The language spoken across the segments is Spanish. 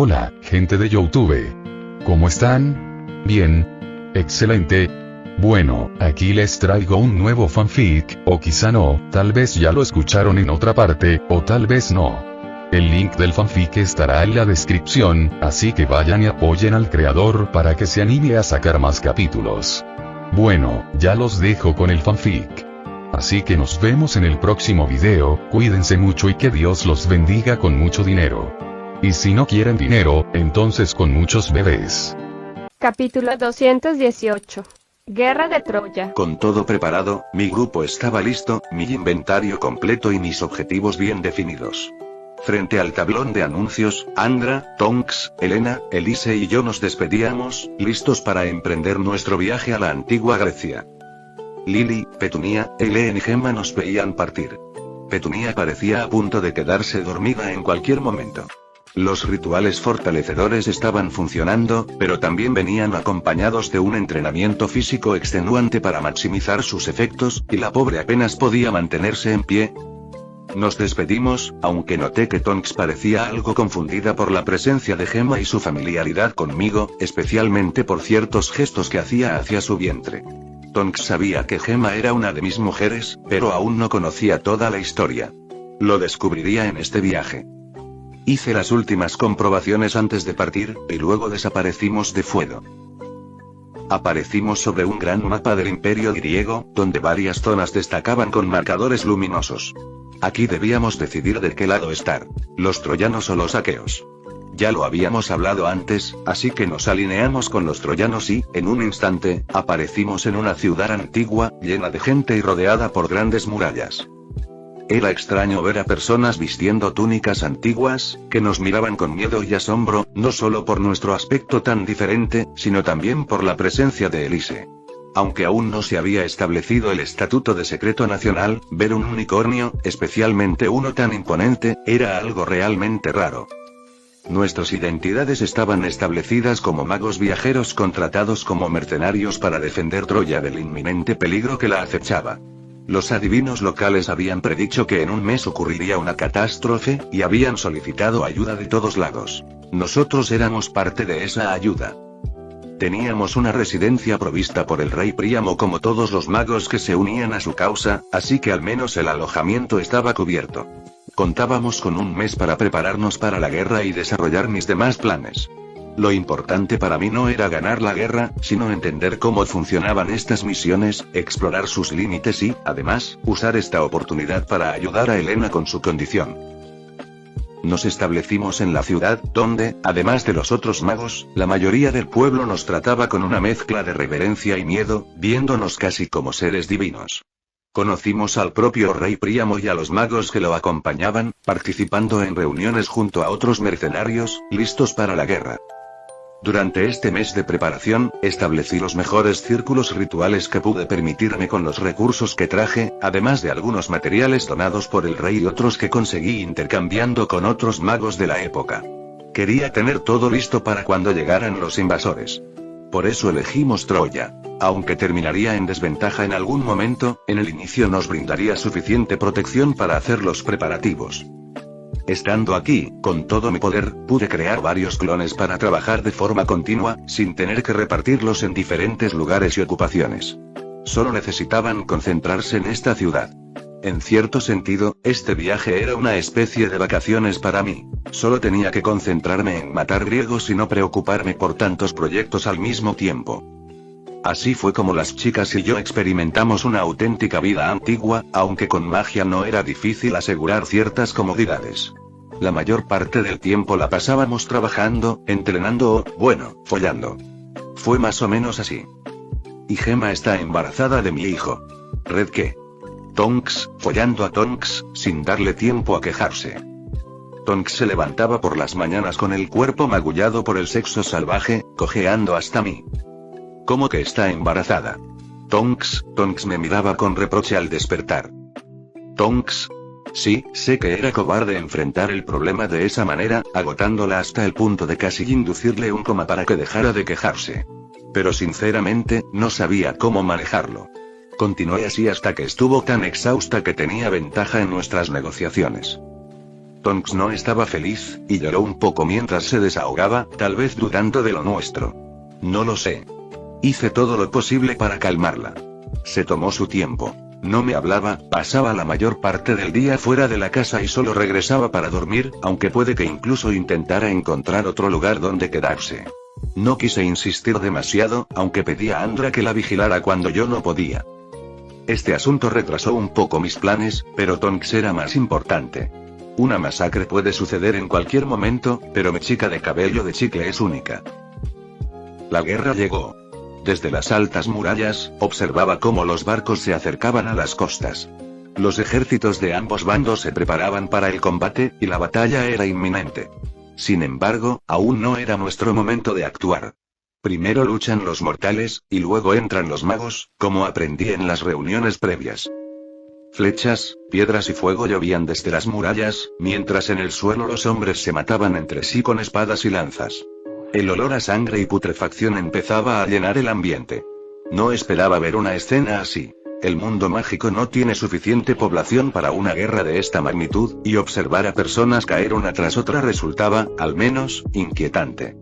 Hola, gente de YouTube. ¿Cómo están? Bien. Excelente. Bueno, aquí les traigo un nuevo fanfic, o quizá no, tal vez ya lo escucharon en otra parte, o tal vez no. El link del fanfic estará en la descripción, así que vayan y apoyen al creador para que se anime a sacar más capítulos. Bueno, ya los dejo con el fanfic. Así que nos vemos en el próximo video, cuídense mucho y que Dios los bendiga con mucho dinero. Y si no quieren dinero, entonces con muchos bebés. Capítulo 218. Guerra de Troya. Con todo preparado, mi grupo estaba listo, mi inventario completo y mis objetivos bien definidos. Frente al tablón de anuncios, Andra, Tonks, Helena, Elise y yo nos despedíamos, listos para emprender nuestro viaje a la antigua Grecia. Lily, Petunia, Helen y Gemma nos veían partir. Petunia parecía a punto de quedarse dormida en cualquier momento. Los rituales fortalecedores estaban funcionando, pero también venían acompañados de un entrenamiento físico extenuante para maximizar sus efectos, y la pobre apenas podía mantenerse en pie. Nos despedimos, aunque noté que Tonks parecía algo confundida por la presencia de Gemma y su familiaridad conmigo, especialmente por ciertos gestos que hacía hacia su vientre. Tonks sabía que Gemma era una de mis mujeres, pero aún no conocía toda la historia. Lo descubriría en este viaje. Hice las últimas comprobaciones antes de partir, y luego desaparecimos de fuego. Aparecimos sobre un gran mapa del Imperio griego, donde varias zonas destacaban con marcadores luminosos. Aquí debíamos decidir de qué lado estar, los troyanos o los aqueos. Ya lo habíamos hablado antes, así que nos alineamos con los troyanos y, en un instante, aparecimos en una ciudad antigua, llena de gente y rodeada por grandes murallas. Era extraño ver a personas vistiendo túnicas antiguas, que nos miraban con miedo y asombro, no solo por nuestro aspecto tan diferente, sino también por la presencia de Elise. Aunque aún no se había establecido el estatuto de secreto nacional, ver un unicornio, especialmente uno tan imponente, era algo realmente raro. Nuestras identidades estaban establecidas como magos viajeros contratados como mercenarios para defender Troya del inminente peligro que la acechaba. Los adivinos locales habían predicho que en un mes ocurriría una catástrofe, y habían solicitado ayuda de todos lados. Nosotros éramos parte de esa ayuda. Teníamos una residencia provista por el rey Príamo como todos los magos que se unían a su causa, así que al menos el alojamiento estaba cubierto. Contábamos con un mes para prepararnos para la guerra y desarrollar mis demás planes. Lo importante para mí no era ganar la guerra, sino entender cómo funcionaban estas misiones, explorar sus límites y, además, usar esta oportunidad para ayudar a Helena con su condición. Nos establecimos en la ciudad, donde, además de los otros magos, la mayoría del pueblo nos trataba con una mezcla de reverencia y miedo, viéndonos casi como seres divinos. Conocimos al propio rey Príamo y a los magos que lo acompañaban, participando en reuniones junto a otros mercenarios, listos para la guerra. Durante este mes de preparación, establecí los mejores círculos rituales que pude permitirme con los recursos que traje, además de algunos materiales donados por el rey y otros que conseguí intercambiando con otros magos de la época. Quería tener todo listo para cuando llegaran los invasores. Por eso elegimos Troya. Aunque terminaría en desventaja en algún momento, en el inicio nos brindaría suficiente protección para hacer los preparativos. Estando aquí, con todo mi poder, pude crear varios clones para trabajar de forma continua, sin tener que repartirlos en diferentes lugares y ocupaciones. Solo necesitaban concentrarse en esta ciudad. En cierto sentido, este viaje era una especie de vacaciones para mí. Solo tenía que concentrarme en matar griegos y no preocuparme por tantos proyectos al mismo tiempo. Así fue como las chicas y yo experimentamos una auténtica vida antigua, aunque con magia no era difícil asegurar ciertas comodidades. La mayor parte del tiempo la pasábamos trabajando, entrenando o, bueno, follando. Fue más o menos así. Y Gemma está embarazada de mi hijo. ¿Red qué? Tonks, follando a Tonks, sin darle tiempo a quejarse. Tonks se levantaba por las mañanas con el cuerpo magullado por el sexo salvaje, cojeando hasta mí. ¿Cómo que está embarazada? Tonks me miraba con reproche al despertar. Tonks. Sí, sé que era cobarde enfrentar el problema de esa manera, agotándola hasta el punto de casi inducirle un coma para que dejara de quejarse. Pero sinceramente, no sabía cómo manejarlo. Continué así hasta que estuvo tan exhausta que tenía ventaja en nuestras negociaciones. Tonks no estaba feliz, y lloró un poco mientras se desahogaba, tal vez dudando de lo nuestro. No lo sé. Hice todo lo posible para calmarla. Se tomó su tiempo. No me hablaba, pasaba la mayor parte del día fuera de la casa y solo regresaba para dormir, aunque puede que incluso intentara encontrar otro lugar donde quedarse. No quise insistir demasiado, aunque pedí a Andra que la vigilara cuando yo no podía. Este asunto retrasó un poco mis planes, pero Tonks era más importante. Una masacre puede suceder en cualquier momento, pero mi chica de cabello de chicle es única. La guerra llegó. Desde las altas murallas, observaba cómo los barcos se acercaban a las costas. Los ejércitos de ambos bandos se preparaban para el combate, y la batalla era inminente. Sin embargo, aún no era nuestro momento de actuar. Primero luchan los mortales, y luego entran los magos, como aprendí en las reuniones previas. Flechas, piedras y fuego llovían desde las murallas, mientras en el suelo los hombres se mataban entre sí con espadas y lanzas. El olor a sangre y putrefacción empezaba a llenar el ambiente. No esperaba ver una escena así. El mundo mágico no tiene suficiente población para una guerra de esta magnitud, y observar a personas caer una tras otra resultaba, al menos, inquietante.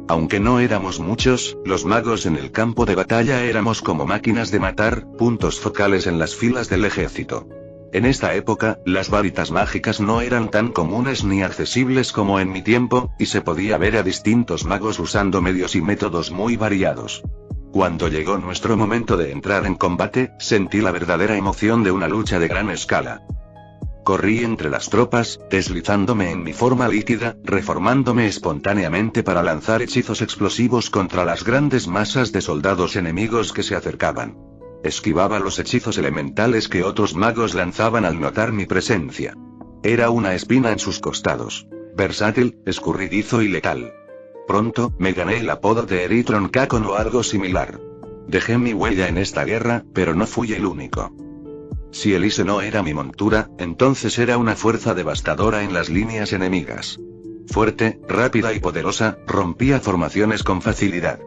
Aunque no éramos muchos, los magos en el campo de batalla éramos como máquinas de matar, puntos focales en las filas del ejército. En esta época, las varitas mágicas no eran tan comunes ni accesibles como en mi tiempo, y se podía ver a distintos magos usando medios y métodos muy variados. Cuando llegó nuestro momento de entrar en combate, sentí la verdadera emoción de una lucha de gran escala. Corrí entre las tropas, deslizándome en mi forma líquida, reformándome espontáneamente para lanzar hechizos explosivos contra las grandes masas de soldados enemigos que se acercaban. Esquivaba los hechizos elementales que otros magos lanzaban al notar mi presencia. Era una espina en sus costados. Versátil, escurridizo y letal. Pronto, me gané el apodo de Eritron Kakon o algo similar. Dejé mi huella en esta guerra, pero no fui el único. Si Elise no era mi montura, entonces era una fuerza devastadora en las líneas enemigas. Fuerte, rápida y poderosa, rompía formaciones con facilidad.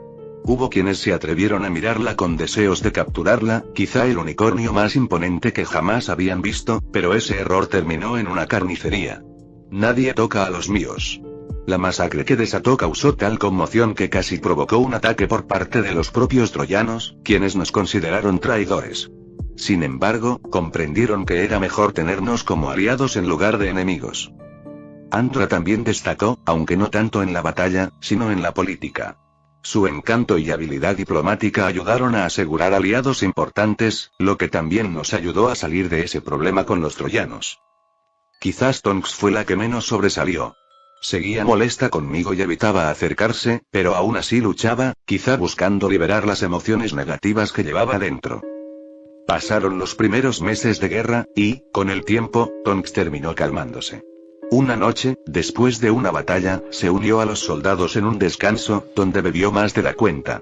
Hubo quienes se atrevieron a mirarla con deseos de capturarla, quizá el unicornio más imponente que jamás habían visto, pero ese error terminó en una carnicería. Nadie toca a los míos. La masacre que desató causó tal conmoción que casi provocó un ataque por parte de los propios troyanos, quienes nos consideraron traidores. Sin embargo, comprendieron que era mejor tenernos como aliados en lugar de enemigos. Andra también destacó, aunque no tanto en la batalla, sino en la política. Su encanto y habilidad diplomática ayudaron a asegurar aliados importantes, lo que también nos ayudó a salir de ese problema con los troyanos. Quizás Tonks fue la que menos sobresalió. Seguía molesta conmigo y evitaba acercarse, pero aún así luchaba, quizá buscando liberar las emociones negativas que llevaba dentro. Pasaron los primeros meses de guerra, y, con el tiempo, Tonks terminó calmándose. Una noche, después de una batalla, se unió a los soldados en un descanso, donde bebió más de la cuenta.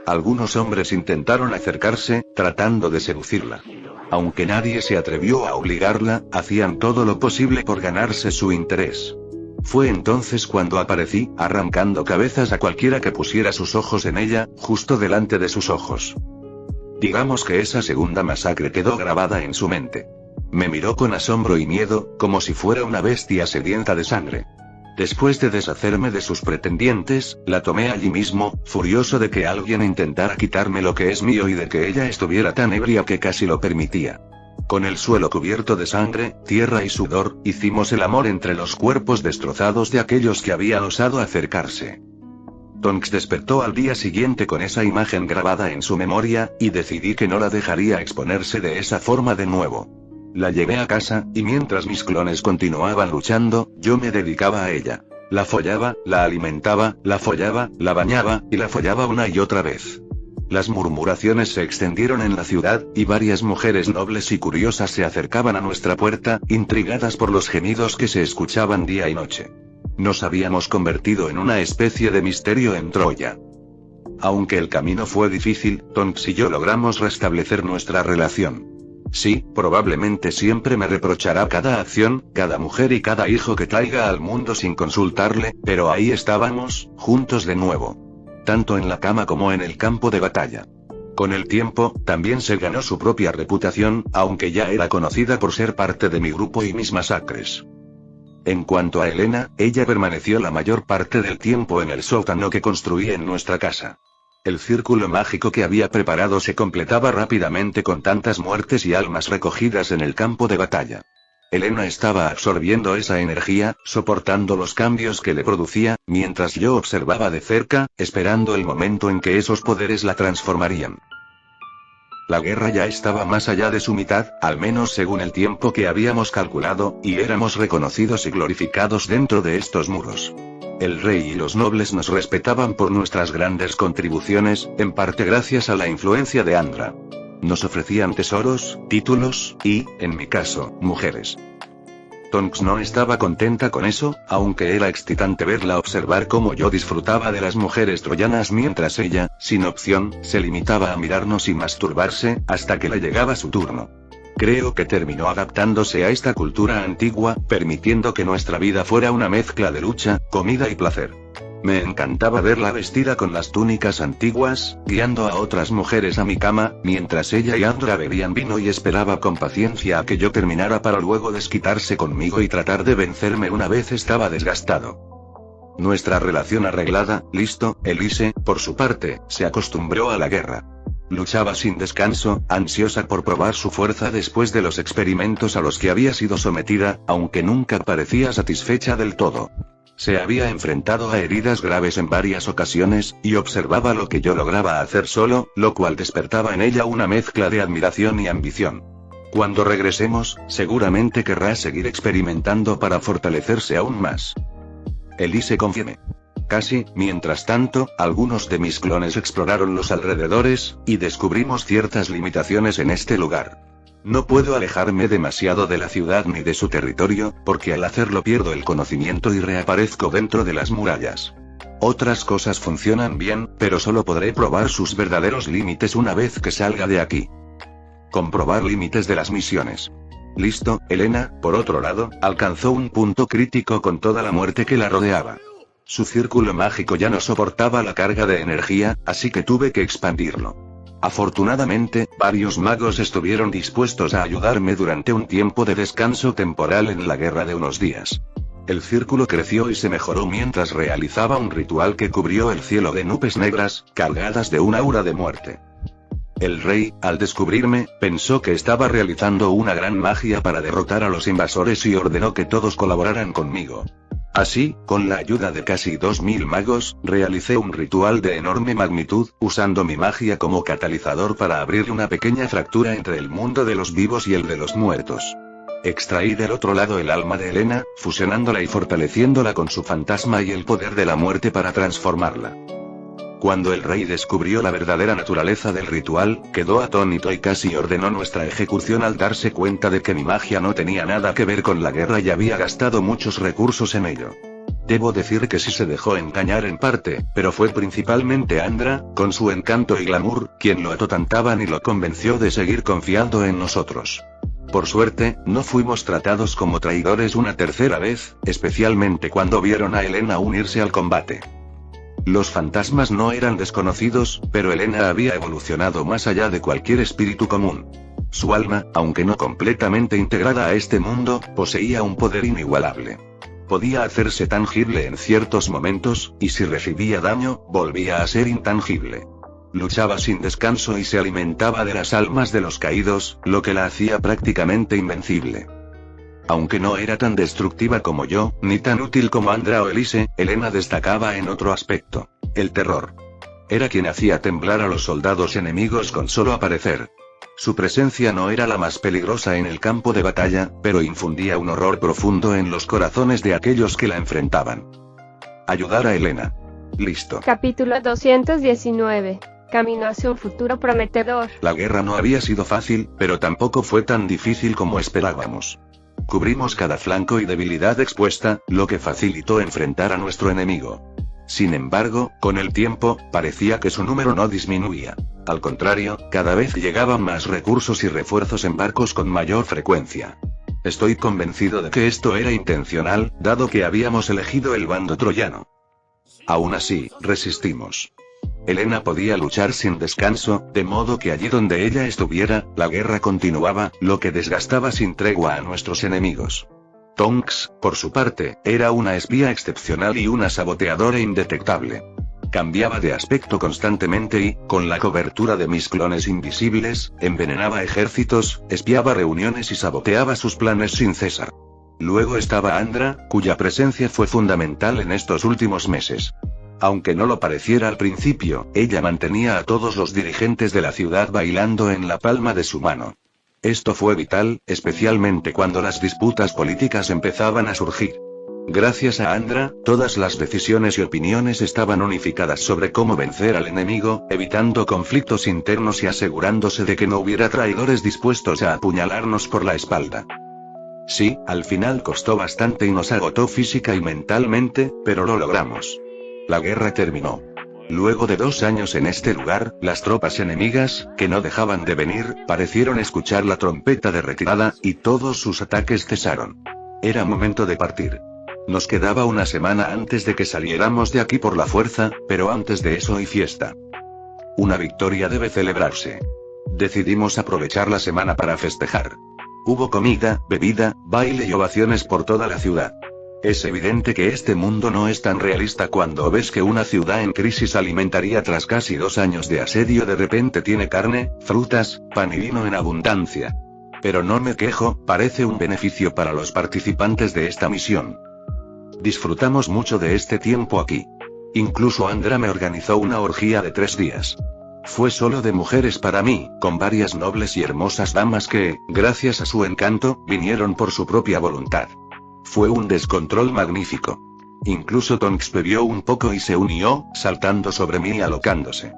Algunos hombres intentaron acercarse, tratando de seducirla. Aunque nadie se atrevió a obligarla, hacían todo lo posible por ganarse su interés. Fue entonces cuando aparecí, arrancando cabezas a cualquiera que pusiera sus ojos en ella, justo delante de sus ojos. Digamos que esa segunda masacre quedó grabada en su mente. Me miró con asombro y miedo, como si fuera una bestia sedienta de sangre. Después de deshacerme de sus pretendientes, la tomé allí mismo, furioso de que alguien intentara quitarme lo que es mío y de que ella estuviera tan ebria que casi lo permitía. Con el suelo cubierto de sangre, tierra y sudor, hicimos el amor entre los cuerpos destrozados de aquellos que habían osado acercarse. Tonks despertó al día siguiente con esa imagen grabada en su memoria, y decidí que no la dejaría exponerse de esa forma de nuevo. La llevé a casa, y mientras mis clones continuaban luchando, yo me dedicaba a ella. La follaba, la alimentaba, la follaba, la bañaba, y la follaba una y otra vez. Las murmuraciones se extendieron en la ciudad, y varias mujeres nobles y curiosas se acercaban a nuestra puerta, intrigadas por los gemidos que se escuchaban día y noche. Nos habíamos convertido en una especie de misterio en Troya. Aunque el camino fue difícil, Tonks y yo logramos restablecer nuestra relación. Sí, probablemente siempre me reprochará cada acción, cada mujer y cada hijo que traiga al mundo sin consultarle, pero ahí estábamos, juntos de nuevo. Tanto en la cama como en el campo de batalla. Con el tiempo, también se ganó su propia reputación, aunque ya era conocida por ser parte de mi grupo y mis masacres. En cuanto a Elena, ella permaneció la mayor parte del tiempo en el sótano que construí en nuestra casa. El círculo mágico que había preparado se completaba rápidamente con tantas muertes y almas recogidas en el campo de batalla. Elena estaba absorbiendo esa energía, soportando los cambios que le producía, mientras yo observaba de cerca, esperando el momento en que esos poderes la transformarían. La guerra ya estaba más allá de su mitad, al menos según el tiempo que habíamos calculado, y éramos reconocidos y glorificados dentro de estos muros. El rey y los nobles nos respetaban por nuestras grandes contribuciones, en parte gracias a la influencia de Andra. Nos ofrecían tesoros, títulos, y, en mi caso, mujeres. Tonks no estaba contenta con eso, aunque era excitante verla observar cómo yo disfrutaba de las mujeres troyanas mientras ella, sin opción, se limitaba a mirarnos y masturbarse, hasta que le llegaba su turno. Creo que terminó adaptándose a esta cultura antigua, permitiendo que nuestra vida fuera una mezcla de lucha, comida y placer. Me encantaba verla vestida con las túnicas antiguas, guiando a otras mujeres a mi cama, mientras ella y Andra bebían vino y esperaba con paciencia a que yo terminara para luego desquitarse conmigo y tratar de vencerme una vez estaba desgastado. Nuestra relación arreglada, listo, Elise, por su parte, se acostumbró a la guerra. Luchaba sin descanso, ansiosa por probar su fuerza después de los experimentos a los que había sido sometida, aunque nunca parecía satisfecha del todo. Se había enfrentado a heridas graves en varias ocasiones, y observaba lo que yo lograba hacer solo, lo cual despertaba en ella una mezcla de admiración y ambición. Cuando regresemos, seguramente querrá seguir experimentando para fortalecerse aún más. Elise confieme. Casi, mientras tanto, algunos de mis clones exploraron los alrededores, y descubrimos ciertas limitaciones en este lugar. No puedo alejarme demasiado de la ciudad ni de su territorio, porque al hacerlo pierdo el conocimiento y reaparezco dentro de las murallas. Otras cosas funcionan bien, pero solo podré probar sus verdaderos límites una vez que salga de aquí. Comprobar límites de las misiones. Listo, Elena, por otro lado, alcanzó un punto crítico con toda la muerte que la rodeaba. Su círculo mágico ya no soportaba la carga de energía, así que tuve que expandirlo. Afortunadamente, varios magos estuvieron dispuestos a ayudarme durante un tiempo de descanso temporal en la guerra de unos días. El círculo creció y se mejoró mientras realizaba un ritual que cubrió el cielo de nubes negras, cargadas de un aura de muerte. El rey, al descubrirme, pensó que estaba realizando una gran magia para derrotar a los invasores y ordenó que todos colaboraran conmigo. Así, con la ayuda de casi 2000 magos, realicé un ritual de enorme magnitud, usando mi magia como catalizador para abrir una pequeña fractura entre el mundo de los vivos y el de los muertos. Extraí del otro lado el alma de Elena, fusionándola y fortaleciéndola con su fantasma y el poder de la muerte para transformarla. Cuando el rey descubrió la verdadera naturaleza del ritual, quedó atónito y casi ordenó nuestra ejecución al darse cuenta de que mi magia no tenía nada que ver con la guerra y había gastado muchos recursos en ello. Debo decir que sí se dejó engañar en parte, pero fue principalmente Andra, con su encanto y glamour, quien lo atotantaban y lo convenció de seguir confiando en nosotros. Por suerte, no fuimos tratados como traidores una tercera vez, especialmente cuando vieron a Elena unirse al combate. Los fantasmas no eran desconocidos, pero Elena había evolucionado más allá de cualquier espíritu común. Su alma, aunque no completamente integrada a este mundo, poseía un poder inigualable. Podía hacerse tangible en ciertos momentos, y si recibía daño, volvía a ser intangible. Luchaba sin descanso y se alimentaba de las almas de los caídos, lo que la hacía prácticamente invencible. Aunque no era tan destructiva como yo, ni tan útil como Andra o Elise, Elena destacaba en otro aspecto: el terror. Era quien hacía temblar a los soldados enemigos con solo aparecer. Su presencia no era la más peligrosa en el campo de batalla, pero infundía un horror profundo en los corazones de aquellos que la enfrentaban. Ayudar a Elena. Listo. Capítulo 219. Camino hacia un futuro prometedor. La guerra no había sido fácil, pero tampoco fue tan difícil como esperábamos. Cubrimos cada flanco y debilidad expuesta, lo que facilitó enfrentar a nuestro enemigo. Sin embargo, con el tiempo, parecía que su número no disminuía. Al contrario, cada vez llegaban más recursos y refuerzos en barcos con mayor frecuencia. Estoy convencido de que esto era intencional, dado que habíamos elegido el bando troyano. Aún así, resistimos. Elena podía luchar sin descanso, de modo que allí donde ella estuviera, la guerra continuaba, lo que desgastaba sin tregua a nuestros enemigos. Tonks, por su parte, era una espía excepcional y una saboteadora indetectable. Cambiaba de aspecto constantemente y, con la cobertura de mis clones invisibles, envenenaba ejércitos, espiaba reuniones y saboteaba sus planes sin cesar. Luego estaba Andra, cuya presencia fue fundamental en estos últimos meses. Aunque no lo pareciera al principio, ella mantenía a todos los dirigentes de la ciudad bailando en la palma de su mano. Esto fue vital, especialmente cuando las disputas políticas empezaban a surgir. Gracias a Andra, todas las decisiones y opiniones estaban unificadas sobre cómo vencer al enemigo, evitando conflictos internos y asegurándose de que no hubiera traidores dispuestos a apuñalarnos por la espalda. Sí, al final costó bastante y nos agotó física y mentalmente, pero lo logramos. La guerra terminó. Luego de 2 años en este lugar, las tropas enemigas, que no dejaban de venir, parecieron escuchar la trompeta de retirada, y todos sus ataques cesaron. Era momento de partir. Nos quedaba una semana antes de que saliéramos de aquí por la fuerza, pero antes de eso hay fiesta. Una victoria debe celebrarse. Decidimos aprovechar la semana para festejar. Hubo comida, bebida, baile y ovaciones por toda la ciudad. Es evidente que este mundo no es tan realista cuando ves que una ciudad en crisis alimentaria tras casi 2 años de asedio de repente tiene carne, frutas, pan y vino en abundancia. Pero no me quejo, parece un beneficio para los participantes de esta misión. Disfrutamos mucho de este tiempo aquí. Incluso Andra me organizó una orgía de 3 días. Fue solo de mujeres para mí, con varias nobles y hermosas damas que, gracias a su encanto, vinieron por su propia voluntad. Fue un descontrol magnífico. Incluso Tonks bebió un poco y se unió, saltando sobre mí y alocándose.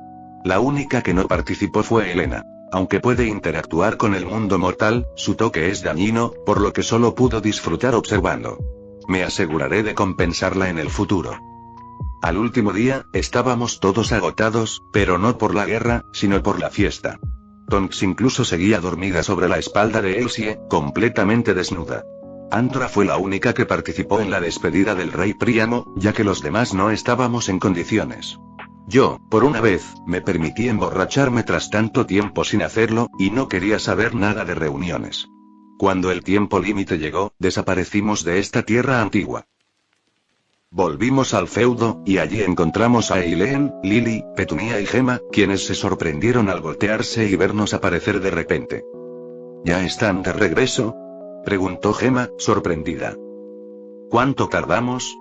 La única que no participó fue Elena. Aunque puede interactuar con el mundo mortal, su toque es dañino, por lo que solo pudo disfrutar observando. Me aseguraré de compensarla en el futuro. Al último día, estábamos todos agotados, pero no por la guerra, sino por la fiesta. Tonks incluso seguía dormida sobre la espalda de Elsie, completamente desnuda. Andra fue la única que participó en la despedida del rey Príamo, ya que los demás no estábamos en condiciones. Yo, por una vez, me permití emborracharme tras tanto tiempo sin hacerlo, y no quería saber nada de reuniones. Cuando el tiempo límite llegó, desaparecimos de esta tierra antigua. Volvimos al feudo, y allí encontramos a Eileen, Lily, Petunia y Gemma, quienes se sorprendieron al voltearse y vernos aparecer de repente. ¿Ya están de regreso?, preguntó Gemma, sorprendida. ¿Cuánto tardamos?,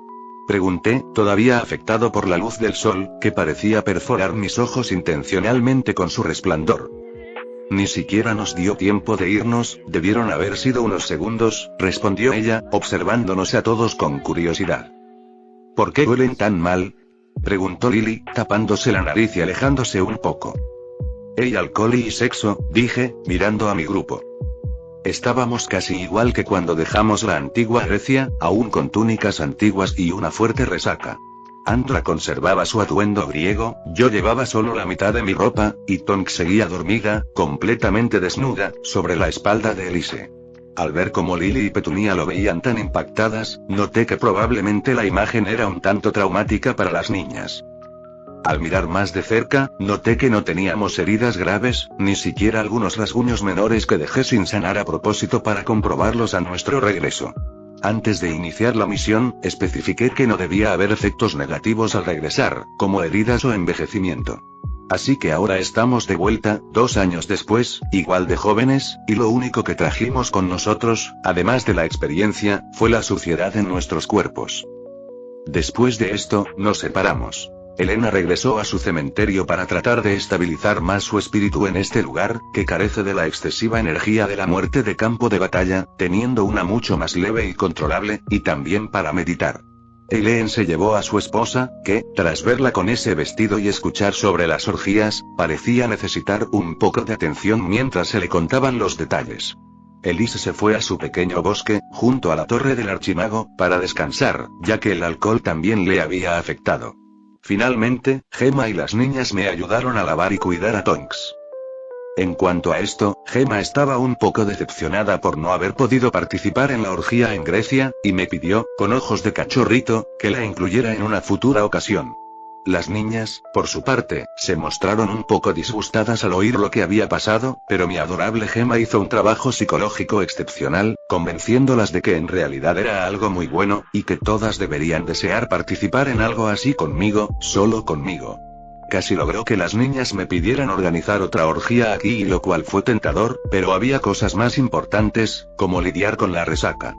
pregunté, todavía afectado por la luz del sol, que parecía perforar mis ojos intencionalmente con su resplandor. Ni siquiera nos dio tiempo de irnos, debieron haber sido unos segundos, respondió ella, observándonos a todos con curiosidad. ¿Por qué huelen tan mal?, preguntó Lily, tapándose la nariz y alejándose un poco. Alcohol y sexo, dije, mirando a mi grupo. Estábamos casi igual que cuando dejamos la antigua Grecia, aún con túnicas antiguas y una fuerte resaca. Andra conservaba su atuendo griego, yo llevaba solo la mitad de mi ropa, y Tonks seguía dormida, completamente desnuda, sobre la espalda de Elise. Al ver cómo Lily y Petunia lo veían tan impactadas, noté que probablemente la imagen era un tanto traumática para las niñas. Al mirar más de cerca, noté que no teníamos heridas graves, ni siquiera algunos rasguños menores que dejé sin sanar a propósito para comprobarlos a nuestro regreso. Antes de iniciar la misión, especifiqué que no debía haber efectos negativos al regresar, como heridas o envejecimiento. Así que ahora estamos de vuelta, 2 años después, igual de jóvenes, y lo único que trajimos con nosotros, además de la experiencia, fue la suciedad en nuestros cuerpos. Después de esto, nos separamos. Elena regresó a su cementerio para tratar de estabilizar más su espíritu en este lugar, que carece de la excesiva energía de la muerte de campo de batalla, teniendo una mucho más leve y controlable, y también para meditar. Eileen se llevó a su esposa, que, tras verla con ese vestido y escuchar sobre las orgías, parecía necesitar un poco de atención mientras se le contaban los detalles. Elise se fue a su pequeño bosque, junto a la torre del archimago, para descansar, ya que el alcohol también le había afectado. Finalmente, Gemma y las niñas me ayudaron a lavar y cuidar a Tonks. En cuanto a esto, Gemma estaba un poco decepcionada por no haber podido participar en la orgía en Grecia, y me pidió, con ojos de cachorrito, que la incluyera en una futura ocasión. Las niñas, por su parte, se mostraron un poco disgustadas al oír lo que había pasado, pero mi adorable Gemma hizo un trabajo psicológico excepcional, convenciéndolas de que en realidad era algo muy bueno, y que todas deberían desear participar en algo así conmigo, solo conmigo. Casi logró que las niñas me pidieran organizar otra orgía aquí, y lo cual fue tentador, pero había cosas más importantes, como lidiar con la resaca.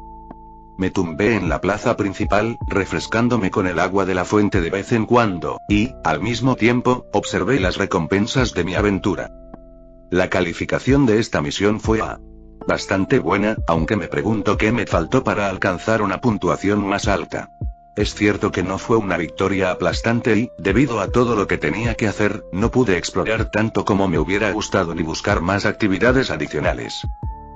Me tumbé en la plaza principal, refrescándome con el agua de la fuente de vez en cuando, y, al mismo tiempo, observé las recompensas de mi aventura. La calificación de esta misión fue A. Bastante buena, aunque me pregunto qué me faltó para alcanzar una puntuación más alta. Es cierto que no fue una victoria aplastante y, debido a todo lo que tenía que hacer, no pude explorar tanto como me hubiera gustado ni buscar más actividades adicionales.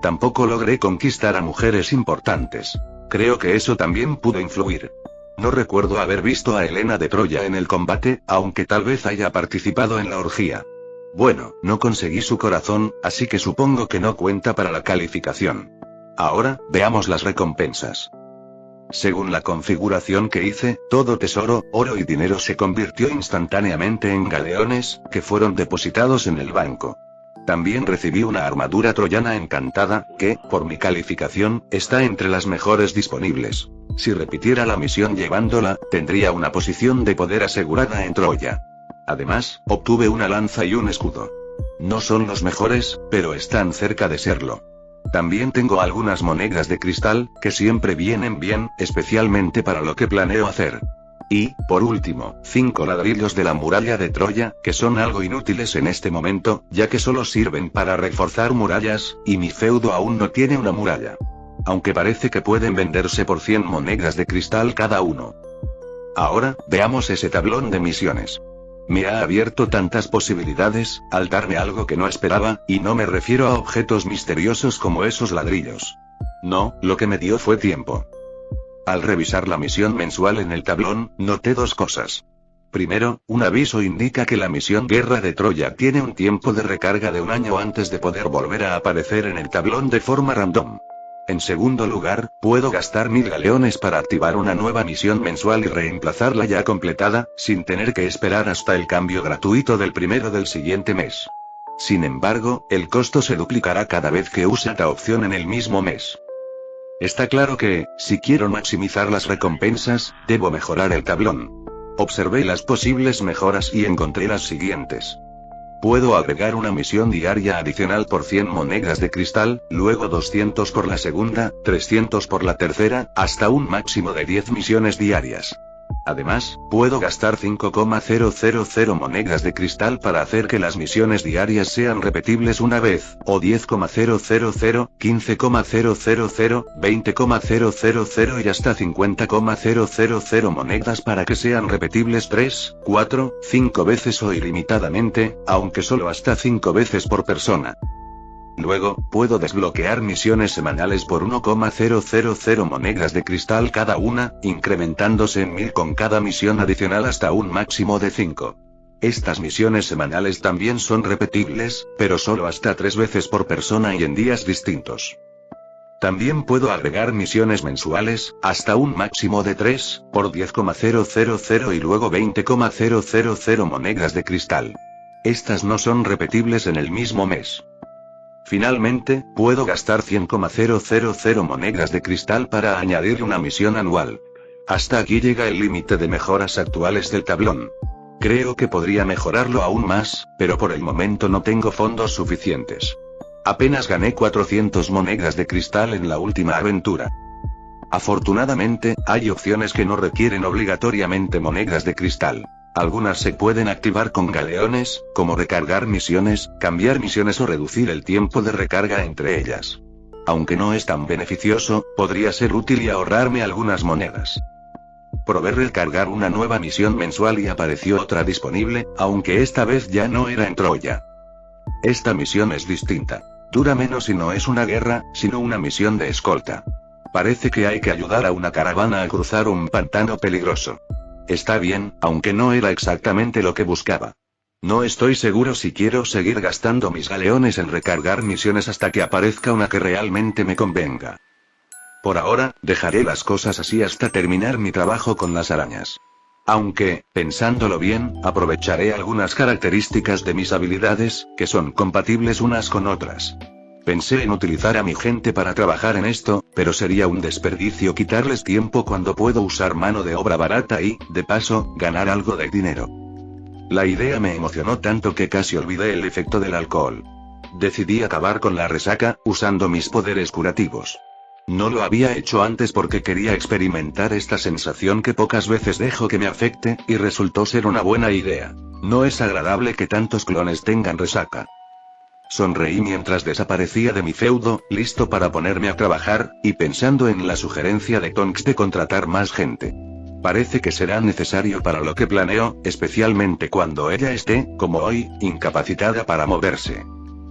Tampoco logré conquistar a mujeres importantes. Creo que eso también pudo influir. No recuerdo haber visto a Helena de Troya en el combate, aunque tal vez haya participado en la orgía. Bueno, no conseguí su corazón, así que supongo que no cuenta para la calificación. Ahora, veamos las recompensas. Según la configuración que hice, todo tesoro, oro y dinero se convirtió instantáneamente en galeones, que fueron depositados en el banco. También recibí una armadura troyana encantada, que, por mi calificación, está entre las mejores disponibles. Si repitiera la misión llevándola, tendría una posición de poder asegurada en Troya. Además, obtuve una lanza y un escudo. No son los mejores, pero están cerca de serlo. También tengo algunas monedas de cristal, que siempre vienen bien, especialmente para lo que planeo hacer. Y, por último, 5 ladrillos de la muralla de Troya, que son algo inútiles en este momento, ya que solo sirven para reforzar murallas, y mi feudo aún no tiene una muralla. Aunque parece que pueden venderse por 100 monedas de cristal cada uno. Ahora, veamos ese tablón de misiones. Me ha abierto tantas posibilidades, al darme algo que no esperaba, y no me refiero a objetos misteriosos como esos ladrillos. No, lo que me dio fue tiempo. Al revisar la misión mensual en el tablón, noté dos cosas. Primero, un aviso indica que la misión Guerra de Troya tiene un tiempo de recarga de 1 año antes de poder volver a aparecer en el tablón de forma random. En segundo lugar, puedo gastar 1000 galeones para activar una nueva misión mensual y reemplazarla ya completada, sin tener que esperar hasta el cambio gratuito del primero del siguiente mes. Sin embargo, el costo se duplicará cada vez que use esta opción en el mismo mes. Está claro que, si quiero maximizar las recompensas, debo mejorar el tablón. Observé las posibles mejoras y encontré las siguientes. Puedo agregar una misión diaria adicional por 100 monedas de cristal, luego 200 por la segunda, 300 por la tercera, hasta un máximo de 10 misiones diarias. Además, puedo gastar 5,000 monedas de cristal para hacer que las misiones diarias sean repetibles una vez, o 10,000, 15,000, 20,000 y hasta 50,000 monedas para que sean repetibles 3, 4, 5 veces o ilimitadamente, aunque solo hasta 5 veces por persona. Luego, puedo desbloquear misiones semanales por 1,000 monedas de cristal cada una, incrementándose en 1000 con cada misión adicional hasta un máximo de 5. Estas misiones semanales también son repetibles, pero solo hasta 3 veces por persona y en días distintos. También puedo agregar misiones mensuales, hasta un máximo de 3, por 10,000 y luego 20,000 monedas de cristal. Estas no son repetibles en el mismo mes. Finalmente, puedo gastar 100,000 monedas de cristal para añadir una misión anual. Hasta aquí llega el límite de mejoras actuales del tablón. Creo que podría mejorarlo aún más, pero por el momento no tengo fondos suficientes. Apenas gané 400 monedas de cristal en la última aventura. Afortunadamente, hay opciones que no requieren obligatoriamente monedas de cristal. Algunas se pueden activar con galeones, como recargar misiones, cambiar misiones o reducir el tiempo de recarga entre ellas. Aunque no es tan beneficioso, podría ser útil y ahorrarme algunas monedas. Probé recargar una nueva misión mensual y apareció otra disponible, aunque esta vez ya no era en Troya. Esta misión es distinta. Dura menos y no es una guerra, sino una misión de escolta. Parece que hay que ayudar a una caravana a cruzar un pantano peligroso. Está bien, aunque no era exactamente lo que buscaba. No estoy seguro si quiero seguir gastando mis galeones en recargar misiones hasta que aparezca una que realmente me convenga. Por ahora, dejaré las cosas así hasta terminar mi trabajo con las arañas. Aunque, pensándolo bien, aprovecharé algunas características de mis habilidades, que son compatibles unas con otras. Pensé en utilizar a mi gente para trabajar en esto, pero sería un desperdicio quitarles tiempo cuando puedo usar mano de obra barata y, de paso, ganar algo de dinero. La idea me emocionó tanto que casi olvidé el efecto del alcohol. Decidí acabar con la resaca, usando mis poderes curativos. No lo había hecho antes porque quería experimentar esta sensación que pocas veces dejo que me afecte, y resultó ser una buena idea. No es agradable que tantos clones tengan resaca. Sonreí mientras desaparecía de mi feudo, listo para ponerme a trabajar, y pensando en la sugerencia de Tonks de contratar más gente. Parece que será necesario para lo que planeo, especialmente cuando ella esté, como hoy, incapacitada para moverse.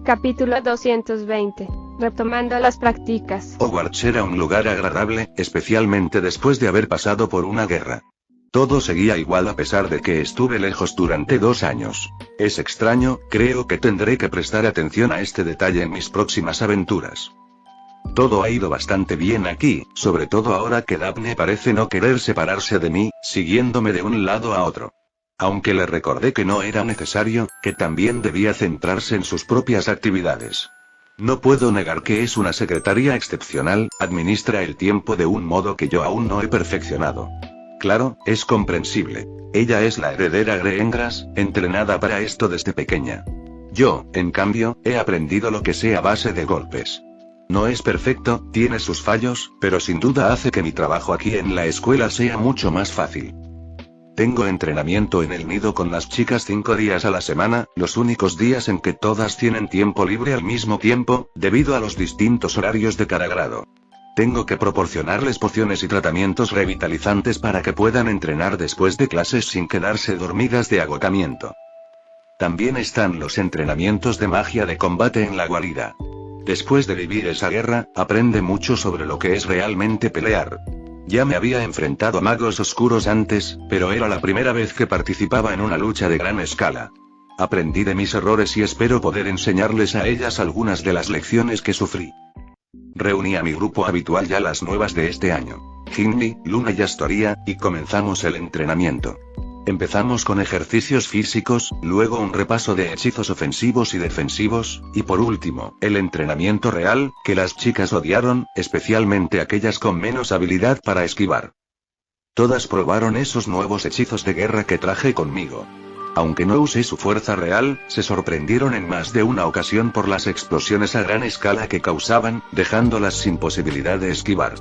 Capítulo 220. Retomando las prácticas. Hogwarts era un lugar agradable, especialmente después de haber pasado por una guerra. Todo seguía igual a pesar de que estuve lejos durante 2 años. Es extraño, creo que tendré que prestar atención a este detalle en mis próximas aventuras. Todo ha ido bastante bien aquí, sobre todo ahora que Daphne parece no querer separarse de mí, siguiéndome de un lado a otro. Aunque le recordé que no era necesario, que también debía centrarse en sus propias actividades. No puedo negar que es una secretaria excepcional, administra el tiempo de un modo que yo aún no he perfeccionado. Claro, es comprensible. Ella es la heredera Greengrass, entrenada para esto desde pequeña. Yo, en cambio, he aprendido lo que sé a base de golpes. No es perfecto, tiene sus fallos, pero sin duda hace que mi trabajo aquí en la escuela sea mucho más fácil. Tengo entrenamiento en el nido con las chicas 5 días a la semana, los únicos días en que todas tienen tiempo libre al mismo tiempo, debido a los distintos horarios de cada grado. Tengo que proporcionarles pociones y tratamientos revitalizantes para que puedan entrenar después de clases sin quedarse dormidas de agotamiento. También están los entrenamientos de magia de combate en la guarida. Después de vivir esa guerra, aprende mucho sobre lo que es realmente pelear. Ya me había enfrentado a magos oscuros antes, pero era la primera vez que participaba en una lucha de gran escala. Aprendí de mis errores y espero poder enseñarles a ellas algunas de las lecciones que sufrí. Reuní a mi grupo habitual y a las nuevas de este año, Ginny, Luna y Astoria, y comenzamos el entrenamiento. Empezamos con ejercicios físicos, luego un repaso de hechizos ofensivos y defensivos, y por último, el entrenamiento real, que las chicas odiaron, especialmente aquellas con menos habilidad para esquivar. Todas probaron esos nuevos hechizos de guerra que traje conmigo. Aunque no usé su fuerza real, se sorprendieron en más de una ocasión por las explosiones a gran escala que causaban, dejándolas sin posibilidad de esquivar.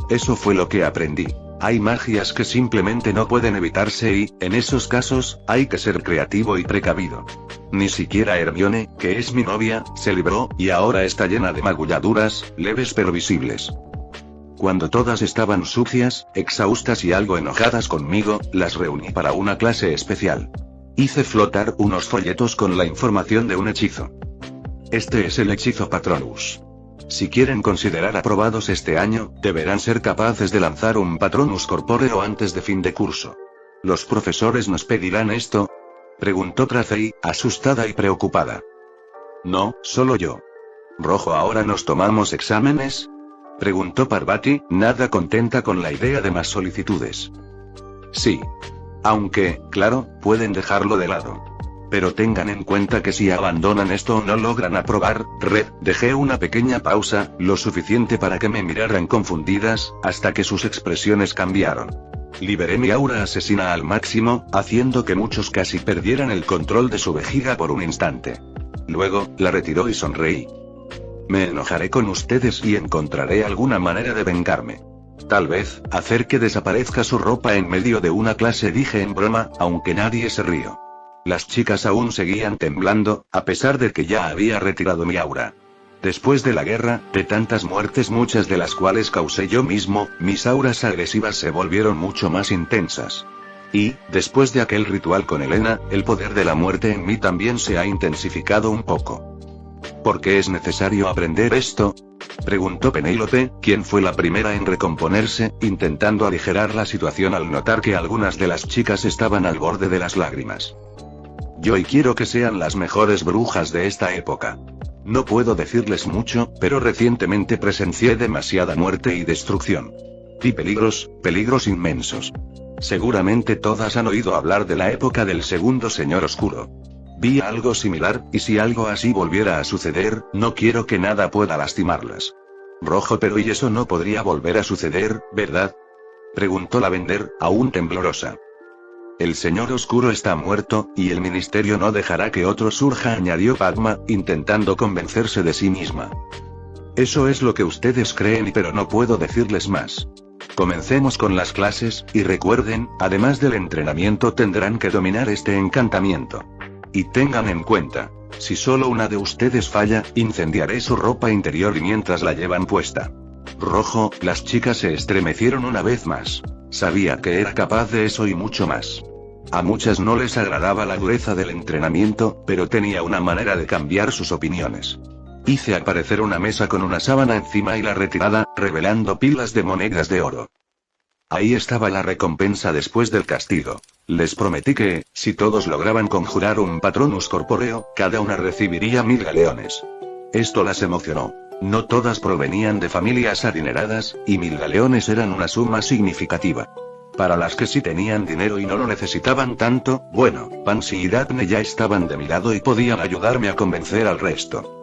Eso fue lo que aprendí. Hay magias que simplemente no pueden evitarse y, en esos casos, hay que ser creativo y precavido. Ni siquiera Hermione, que es mi novia, se libró, y ahora está llena de magulladuras, leves pero visibles. Cuando todas estaban sucias, exhaustas y algo enojadas conmigo, las reuní para una clase especial. Hice flotar unos folletos con la información de un hechizo. Este es el hechizo Patronus. Si quieren considerar aprobados este año, deberán ser capaces de lanzar un Patronus corpóreo antes de fin de curso. ¿Los profesores nos pedirán esto?, preguntó Tracey, asustada y preocupada. No, solo yo. ¿Rojo ahora nos tomamos exámenes?, preguntó Parvati, nada contenta con la idea de más solicitudes. Sí. Aunque, claro, pueden dejarlo de lado. Pero tengan en cuenta que si abandonan esto o no logran aprobar, dejé una pequeña pausa, lo suficiente para que me miraran confundidas, hasta que sus expresiones cambiaron. Liberé mi aura asesina al máximo, haciendo que muchos casi perdieran el control de su vejiga por un instante. Luego, la retiró y sonreí. Me enojaré con ustedes y encontraré alguna manera de vengarme. Tal vez, hacer que desaparezca su ropa en medio de una clase, dije en broma, aunque nadie se rió. Las chicas aún seguían temblando, a pesar de que ya había retirado mi aura. Después de la guerra, de tantas muertes, muchas de las cuales causé yo mismo, mis auras agresivas se volvieron mucho más intensas. Y, después de aquel ritual con Elena, el poder de la muerte en mí también se ha intensificado un poco. ¿Por qué es necesario aprender esto?, preguntó Penélope, quien fue la primera en recomponerse, intentando aligerar la situación al notar que algunas de las chicas estaban al borde de las lágrimas. Yo quiero que sean las mejores brujas de esta época. No puedo decirles mucho, pero recientemente presencié demasiada muerte y destrucción. Vi peligros inmensos. Seguramente todas han oído hablar de la época del segundo Señor Oscuro. Vi algo similar, y si algo así volviera a suceder, no quiero que nada pueda lastimarlas. Rojo, pero ¿y eso no podría volver a suceder, verdad? Preguntó Lavender, aún temblorosa. El Señor Oscuro está muerto, y el ministerio no dejará que otro surja, añadió Padma, intentando convencerse de sí misma. Eso es lo que ustedes creen, pero no puedo decirles más. Comencemos con las clases, y recuerden, además del entrenamiento tendrán que dominar este encantamiento. Y tengan en cuenta, si solo una de ustedes falla, incendiaré su ropa interior y mientras la llevan puesta. Rojo, las chicas se estremecieron una vez más. Sabía que era capaz de eso y mucho más. A muchas no les agradaba la dureza del entrenamiento, pero tenía una manera de cambiar sus opiniones. Hice aparecer una mesa con una sábana encima y la retirada, revelando pilas de monedas de oro. Ahí estaba la recompensa después del castigo. Les prometí que, si todos lograban conjurar un Patronus corpóreo, cada una recibiría 1000 galeones. Esto las emocionó. No todas provenían de familias adineradas, y 1000 galeones eran una suma significativa. Para las que sí tenían dinero y no lo necesitaban tanto, bueno, Pansy y Daphne ya estaban de mi lado y podían ayudarme a convencer al resto.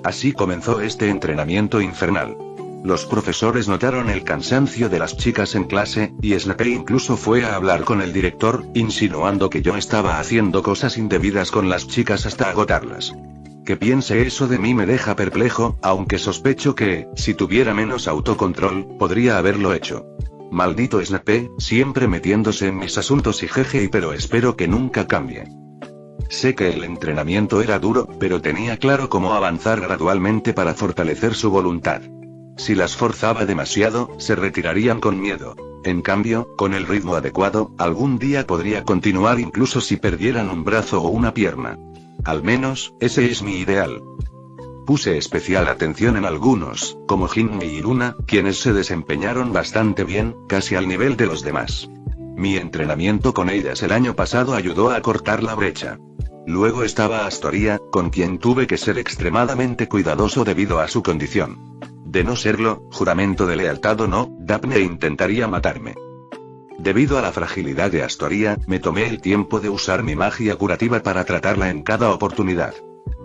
Así comenzó este entrenamiento infernal. Los profesores notaron el cansancio de las chicas en clase, y Snape incluso fue a hablar con el director, insinuando que yo estaba haciendo cosas indebidas con las chicas hasta agotarlas. Que piense eso de mí me deja perplejo, aunque sospecho que, si tuviera menos autocontrol, podría haberlo hecho. Maldito Snape, siempre metiéndose en mis asuntos y jeje, pero espero que nunca cambie. Sé que el entrenamiento era duro, pero tenía claro cómo avanzar gradualmente para fortalecer su voluntad. Si las forzaba demasiado, se retirarían con miedo. En cambio, con el ritmo adecuado, algún día podría continuar incluso si perdieran un brazo o una pierna. Al menos, ese es mi ideal. Puse especial atención en algunos, como Ginny y Luna, quienes se desempeñaron bastante bien, casi al nivel de los demás. Mi entrenamiento con ellas el año pasado ayudó a cortar la brecha. Luego estaba Astoria, con quien tuve que ser extremadamente cuidadoso debido a su condición. De no serlo, juramento de lealtad o no, Daphne intentaría matarme. Debido a la fragilidad de Astoria, me tomé el tiempo de usar mi magia curativa para tratarla en cada oportunidad.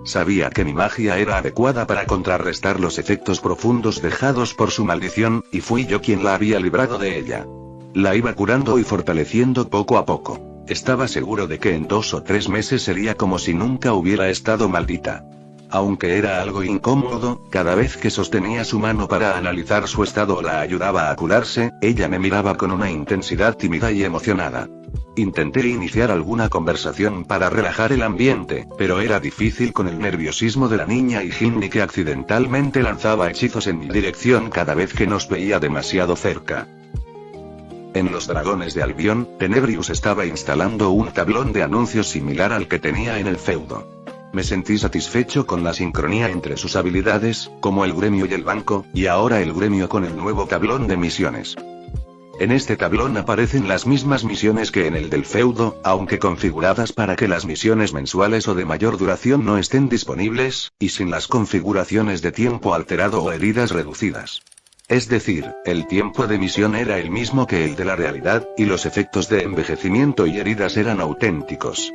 Sabía que mi magia era adecuada para contrarrestar los efectos profundos dejados por su maldición, y fui yo quien la había librado de ella. La iba curando y fortaleciendo poco a poco. Estaba seguro de que en 2 o 3 meses sería como si nunca hubiera estado maldita. Aunque era algo incómodo, cada vez que sostenía su mano para analizar su estado o la ayudaba a curarse, ella me miraba con una intensidad tímida y emocionada. Intenté iniciar alguna conversación para relajar el ambiente, pero era difícil con el nerviosismo de la niña y Ginny, que accidentalmente lanzaba hechizos en mi dirección cada vez que nos veía demasiado cerca. En los Dragones de Albion, Tenebrius estaba instalando un tablón de anuncios similar al que tenía en el feudo. Me sentí satisfecho con la sincronía entre sus habilidades, como el gremio y el banco, y ahora el gremio con el nuevo tablón de misiones. En este tablón aparecen las mismas misiones que en el del feudo, aunque configuradas para que las misiones mensuales o de mayor duración no estén disponibles, y sin las configuraciones de tiempo alterado o heridas reducidas. Es decir, el tiempo de misión era el mismo que el de la realidad, y los efectos de envejecimiento y heridas eran auténticos.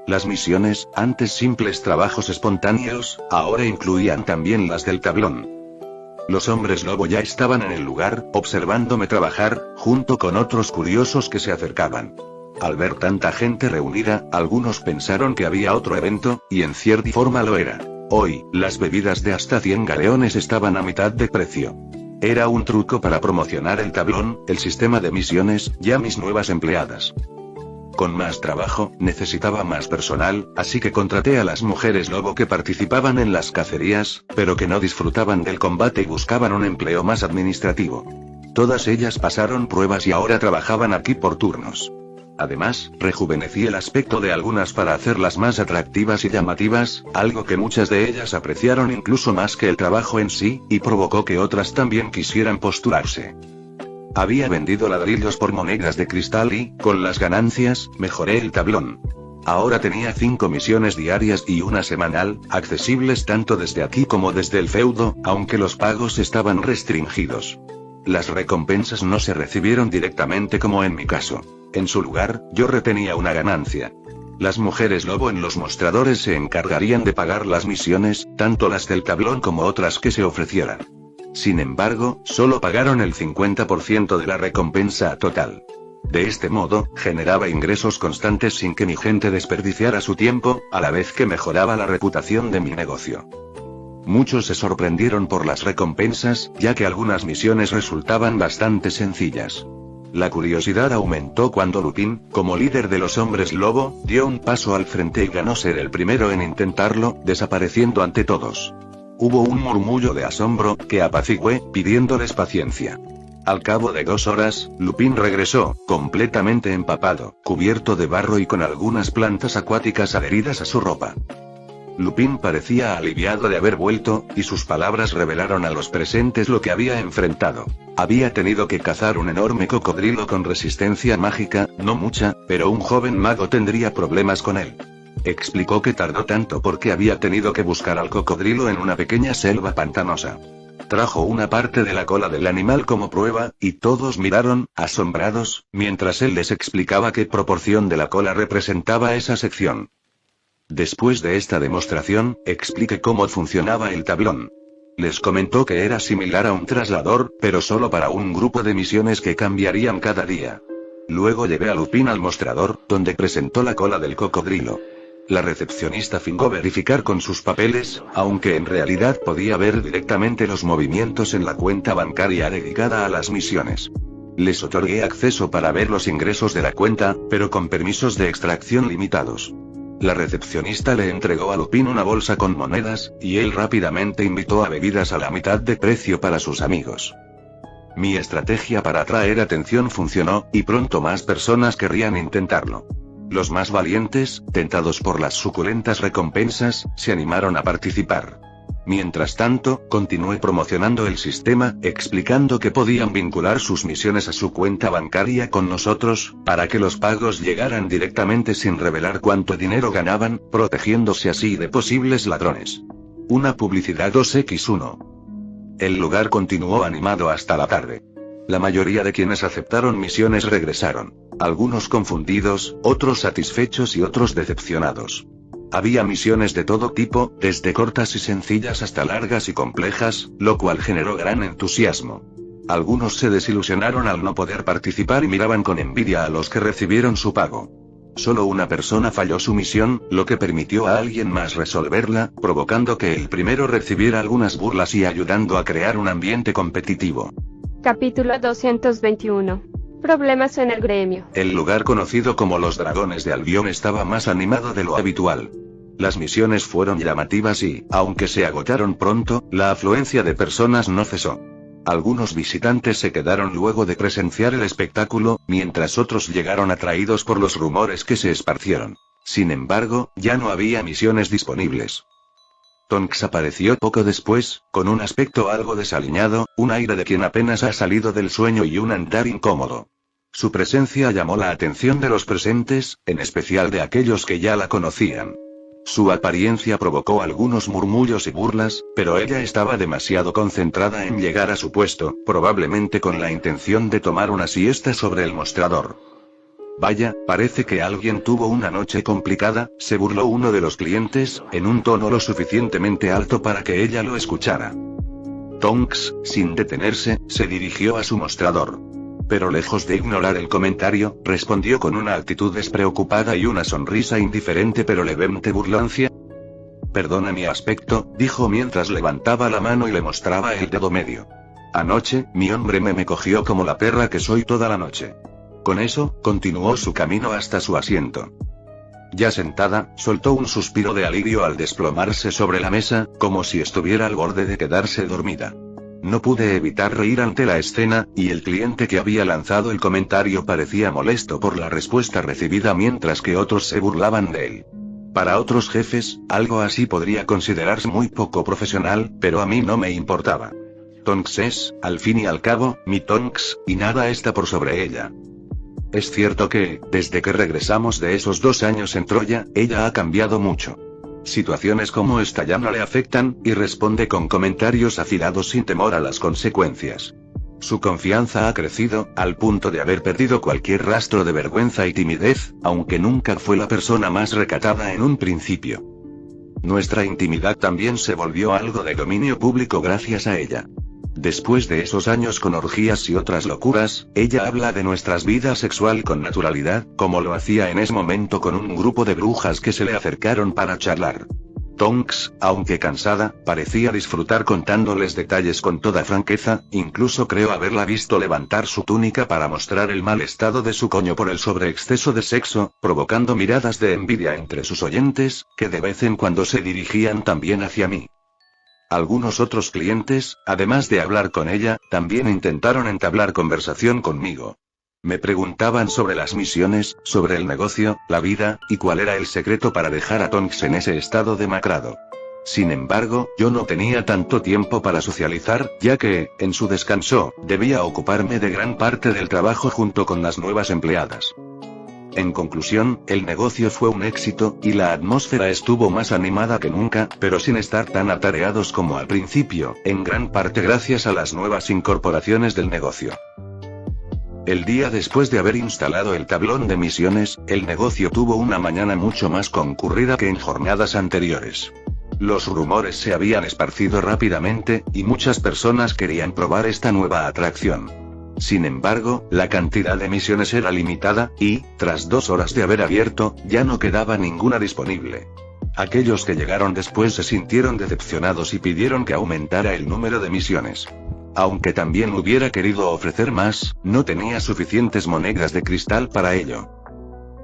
Las misiones, antes simples trabajos espontáneos, ahora incluían también las del tablón. Los hombres lobo ya estaban en el lugar, observándome trabajar, junto con otros curiosos que se acercaban. Al ver tanta gente reunida, algunos pensaron que había otro evento, y en cierta forma lo era. Hoy, las bebidas de hasta 100 galeones estaban a mitad de precio. Era un truco para promocionar el tablón, el sistema de misiones, ya mis nuevas empleadas. Con más trabajo, necesitaba más personal, así que contraté a las mujeres lobo que participaban en las cacerías, pero que no disfrutaban del combate y buscaban un empleo más administrativo. Todas ellas pasaron pruebas y ahora trabajaban aquí por turnos. Además, rejuvenecí el aspecto de algunas para hacerlas más atractivas y llamativas, algo que muchas de ellas apreciaron incluso más que el trabajo en sí, y provocó que otras también quisieran postularse. Había vendido ladrillos por monedas de cristal y, con las ganancias, mejoré el tablón. Ahora tenía 5 misiones diarias y una semanal, accesibles tanto desde aquí como desde el feudo, aunque los pagos estaban restringidos. Las recompensas no se recibieron directamente como en mi caso. En su lugar, yo retenía una ganancia. Las mujeres lobo en los mostradores se encargarían de pagar las misiones, tanto las del tablón como otras que se ofrecieran. Sin embargo, solo pagaron el 50% de la recompensa total. De este modo, generaba ingresos constantes sin que mi gente desperdiciara su tiempo, a la vez que mejoraba la reputación de mi negocio. Muchos se sorprendieron por las recompensas, ya que algunas misiones resultaban bastante sencillas. La curiosidad aumentó cuando Lupin, como líder de los hombres lobo, dio un paso al frente y ganó ser el primero en intentarlo, desapareciendo ante todos. Hubo un murmullo de asombro, que apacigué, pidiéndoles paciencia. Al cabo de 2 horas, Lupin regresó, completamente empapado, cubierto de barro y con algunas plantas acuáticas adheridas a su ropa. Lupin parecía aliviado de haber vuelto, y sus palabras revelaron a los presentes lo que había enfrentado. Había tenido que cazar un enorme cocodrilo con resistencia mágica, no mucha, pero un joven mago tendría problemas con él. Explicó que tardó tanto porque había tenido que buscar al cocodrilo en una pequeña selva pantanosa. Trajo una parte de la cola del animal como prueba, y todos miraron, asombrados, mientras él les explicaba qué proporción de la cola representaba esa sección. Después de esta demostración, expliqué cómo funcionaba el tablón. Les comentó que era similar a un traslador, pero solo para un grupo de misiones que cambiarían cada día. Luego llevé a Lupin al mostrador, donde presentó la cola del cocodrilo. La recepcionista fingó verificar con sus papeles, aunque en realidad podía ver directamente los movimientos en la cuenta bancaria dedicada a las misiones. Les otorgué acceso para ver los ingresos de la cuenta, pero con permisos de extracción limitados. La recepcionista le entregó a Lupin una bolsa con monedas, y él rápidamente invitó a bebidas a la mitad de precio para sus amigos. Mi estrategia para atraer atención funcionó, y pronto más personas querrían intentarlo. Los más valientes, tentados por las suculentas recompensas, se animaron a participar. Mientras tanto, continué promocionando el sistema, explicando que podían vincular sus misiones a su cuenta bancaria con nosotros, para que los pagos llegaran directamente sin revelar cuánto dinero ganaban, protegiéndose así de posibles ladrones. Una publicidad 2x1. El lugar continuó animado hasta la tarde. La mayoría de quienes aceptaron misiones regresaron. Algunos confundidos, otros satisfechos y otros decepcionados. Había misiones de todo tipo, desde cortas y sencillas hasta largas y complejas, lo cual generó gran entusiasmo. Algunos se desilusionaron al no poder participar y miraban con envidia a los que recibieron su pago. Solo una persona falló su misión, lo que permitió a alguien más resolverla, provocando que el primero recibiera algunas burlas y ayudando a crear un ambiente competitivo. Capítulo 221. Problemas en el gremio. El lugar conocido como los Dragones de Albion estaba más animado de lo habitual. Las misiones fueron llamativas y, aunque se agotaron pronto, la afluencia de personas no cesó. Algunos visitantes se quedaron luego de presenciar el espectáculo, mientras otros llegaron atraídos por los rumores que se esparcieron. Sin embargo, ya no había misiones disponibles. Tonks apareció poco después, con un aspecto algo desaliñado, un aire de quien apenas ha salido del sueño y un andar incómodo. Su presencia llamó la atención de los presentes, en especial de aquellos que ya la conocían. Su apariencia provocó algunos murmullos y burlas, pero ella estaba demasiado concentrada en llegar a su puesto, probablemente con la intención de tomar una siesta sobre el mostrador. Vaya, parece que alguien tuvo una noche complicada, se burló uno de los clientes, en un tono lo suficientemente alto para que ella lo escuchara. Tonks, sin detenerse, se dirigió a su mostrador. Pero lejos de ignorar el comentario, respondió con una actitud despreocupada y una sonrisa indiferente pero levemente burlancia. Perdona mi aspecto, dijo mientras levantaba la mano y le mostraba el dedo medio. Anoche, mi hombre me cogió como la perra que soy toda la noche. Con eso, continuó su camino hasta su asiento. Ya sentada, soltó un suspiro de alivio al desplomarse sobre la mesa, como si estuviera al borde de quedarse dormida. No pude evitar reír ante la escena, y el cliente que había lanzado el comentario parecía molesto por la respuesta recibida mientras que otros se burlaban de él. Para otros jefes, algo así podría considerarse muy poco profesional, pero a mí no me importaba. Tonks es, al fin y al cabo, mi Tonks, y nada está por sobre ella. Es cierto que, desde que regresamos de esos 2 años en Troya, ella ha cambiado mucho. Situaciones como esta ya no le afectan, y responde con comentarios afilados sin temor a las consecuencias. Su confianza ha crecido, al punto de haber perdido cualquier rastro de vergüenza y timidez, aunque nunca fue la persona más recatada en un principio. Nuestra intimidad también se volvió algo de dominio público gracias a ella. Después de esos años con orgías y otras locuras, ella habla de nuestras vidas sexual con naturalidad, como lo hacía en ese momento con un grupo de brujas que se le acercaron para charlar. Tonks, aunque cansada, parecía disfrutar contándoles detalles con toda franqueza, incluso creo haberla visto levantar su túnica para mostrar el mal estado de su coño por el sobreexceso de sexo, provocando miradas de envidia entre sus oyentes, que de vez en cuando se dirigían también hacia mí. Algunos otros clientes, además de hablar con ella, también intentaron entablar conversación conmigo. Me preguntaban sobre las misiones, sobre el negocio, la vida, y cuál era el secreto para dejar a Tonks en ese estado demacrado. Sin embargo, yo no tenía tanto tiempo para socializar, ya que, en su descanso, debía ocuparme de gran parte del trabajo junto con las nuevas empleadas. En conclusión, el negocio fue un éxito, y la atmósfera estuvo más animada que nunca, pero sin estar tan atareados como al principio, en gran parte gracias a las nuevas incorporaciones del negocio. El día después de haber instalado el tablón de misiones, el negocio tuvo una mañana mucho más concurrida que en jornadas anteriores. Los rumores se habían esparcido rápidamente, y muchas personas querían probar esta nueva atracción. Sin embargo, la cantidad de misiones era limitada, y, tras 2 horas de haber abierto, ya no quedaba ninguna disponible. Aquellos que llegaron después se sintieron decepcionados y pidieron que aumentara el número de misiones. Aunque también hubiera querido ofrecer más, no tenía suficientes monedas de cristal para ello.